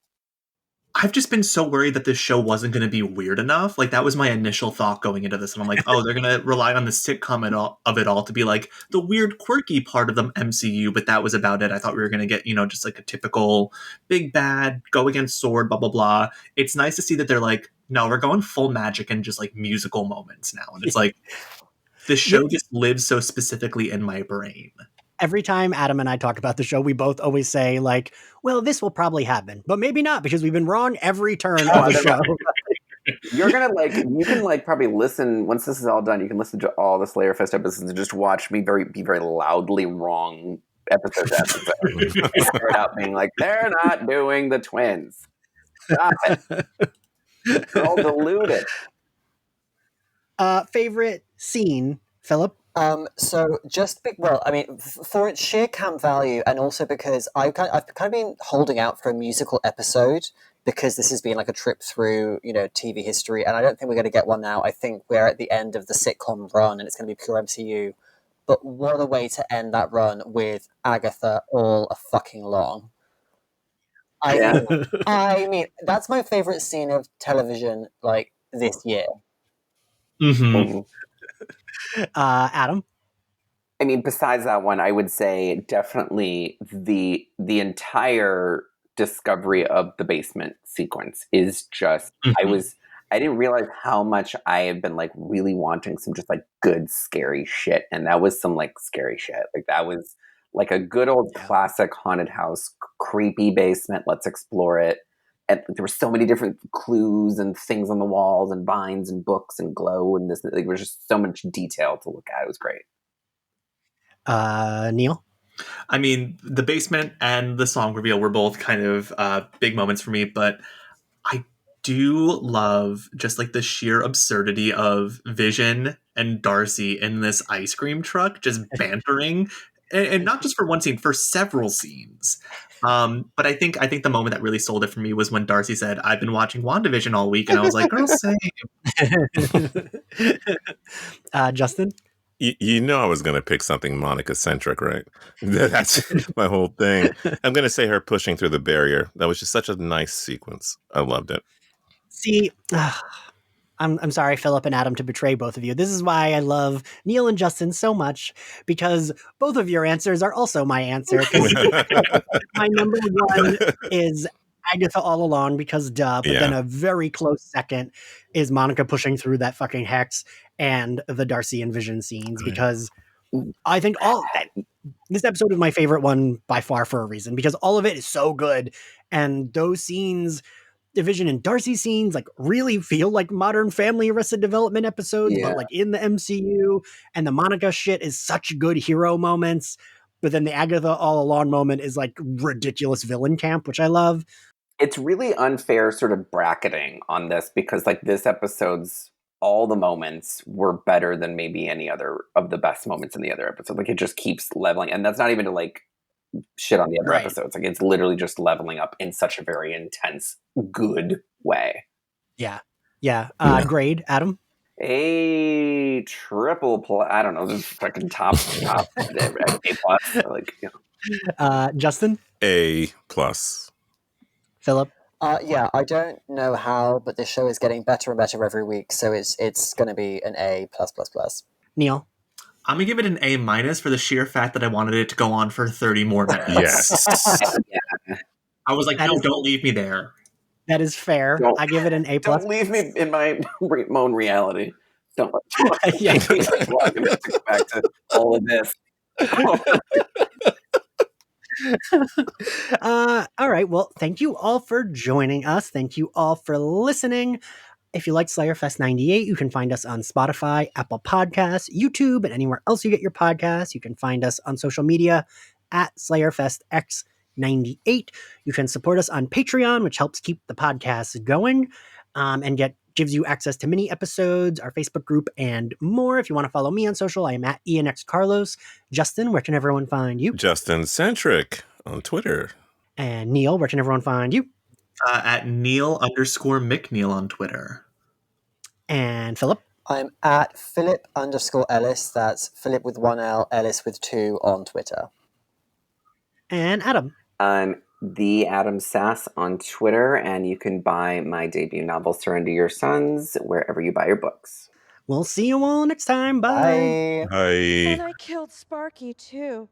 E: I've just been so worried that this show wasn't going to be weird enough. Like that was my initial thought going into this, and I'm like, oh, they're going to rely on the sitcom of it all to be like the weird, quirky part of the MCU. But that was about it. I thought we were going to get just like a typical big bad go against sword, blah blah blah. It's nice to see that they're like, no, we're going full magic and just like musical moments now, and it's like this show just lives so specifically in my brain.
A: every time Adam and I talk about the show, we both always say, like, well, this will probably happen, but maybe not, because we've been wrong every turn of the show.
B: You're gonna you can probably listen once this is all done. You can listen to all the Slayer Fest episodes and just watch me be very loudly wrong episode to episode. Start out being like, they're not doing the twins. Stop it. They're all deluded.
A: Favorite scene, Philip?
D: So for its sheer camp value, and also because I've kind of been holding out for a musical episode, because this has been like a trip through, TV history, and I don't think we're going to get one now. I think we're at the end of the sitcom run, and it's going to be pure MCU. But what a way to end that run with Agatha all a fucking long. I mean, that's my favorite scene of television, like, this year.
E: Mm-hmm.
A: Adam?
B: I mean, besides that one, I would say definitely the entire discovery of the basement sequence is just, I didn't realize how much I had been like really wanting some just like good scary shit, and that was some like scary shit. Like that was like a good old classic haunted house, creepy basement. Let's explore it. And there were so many different clues and things on the walls and vines and books and glow and this. Like, there was just so much detail to look at. It was great.
A: Neil?
E: I mean, the basement and the song reveal were both kind of big moments for me, but I do love just like the sheer absurdity of Vision and Darcy in this ice cream truck just bantering, and not just for one scene, for several scenes. But I think the moment that really sold it for me was when Darcy said, "I've been watching WandaVision all week," and I was like, "Girl, same."
A: Justin?
C: You know I was going to pick something Monica-centric, right? That's my whole thing. I'm going to say her pushing through the barrier. That was just such a nice sequence. I loved it.
A: See, I'm sorry, Philip and Adam, to betray both of you. This is why I love Neil and Justin so much, because both of your answers are also my answer. My number one is Agatha all along, because duh, but then a very close second is Monica pushing through that fucking hex and the Darcy and Vision scenes, because I think this episode is my favorite one by far for a reason, because all of it is so good, and those scenes, the Vision and Darcy scenes, like really feel like Modern Family Arrested Development episodes, but like in the MCU, and the Monica shit is such good hero moments, but then the Agatha all along moment is like ridiculous villain camp, which I love.
B: It's really unfair sort of bracketing on this, because like this episode's all the moments were better than maybe any other of the best moments in the other episode. Like it just keeps leveling, and that's not even to like shit on the other episodes. Like it's literally just leveling up in such a very intense, good way.
A: Yeah. Grade, Adam?
B: A triple plus. I don't know. This is fucking top A plus. Like,
A: Justin?
C: A plus.
A: Philip?
D: Yeah, I don't know how, but this show is getting better and better every week, so it's going to be an A plus plus plus.
A: Neil?
E: I'm going to give it an A minus for the sheer fact that I wanted it to go on for 30 more minutes.
C: Yes.
E: I was like, no, don't leave me there.
A: That is fair. I give it an A plus.
B: Don't leave me in my own reality. Don't go back to all of this.
A: All right. Well, thank you all for joining us. Thank you all for listening. If you like Slayer Fest 98, you can find us on Spotify, Apple Podcasts, YouTube, and anywhere else you get your podcasts. You can find us on social media at SlayerFestX98. You can support us on Patreon, which helps keep the podcast going, and gives you access to mini episodes, our Facebook group, and more. If you want to follow me on social, I am at ENXCarlos. Justin, where can everyone find you?
C: Justin Centric on Twitter.
A: And Neil, where can everyone find you?
E: At Neil_McNeil on Twitter.
A: And Philip?
D: I'm at Philip_Ellis. That's Philip with 1 L, Ellis with 2 on Twitter.
A: And Adam?
B: I'm the Adam Sass on Twitter, and you can buy my debut novel, Surrender Your Sons, wherever you buy your books.
A: We'll see you all next time. Bye.
C: Bye.
F: And I killed Sparky, too.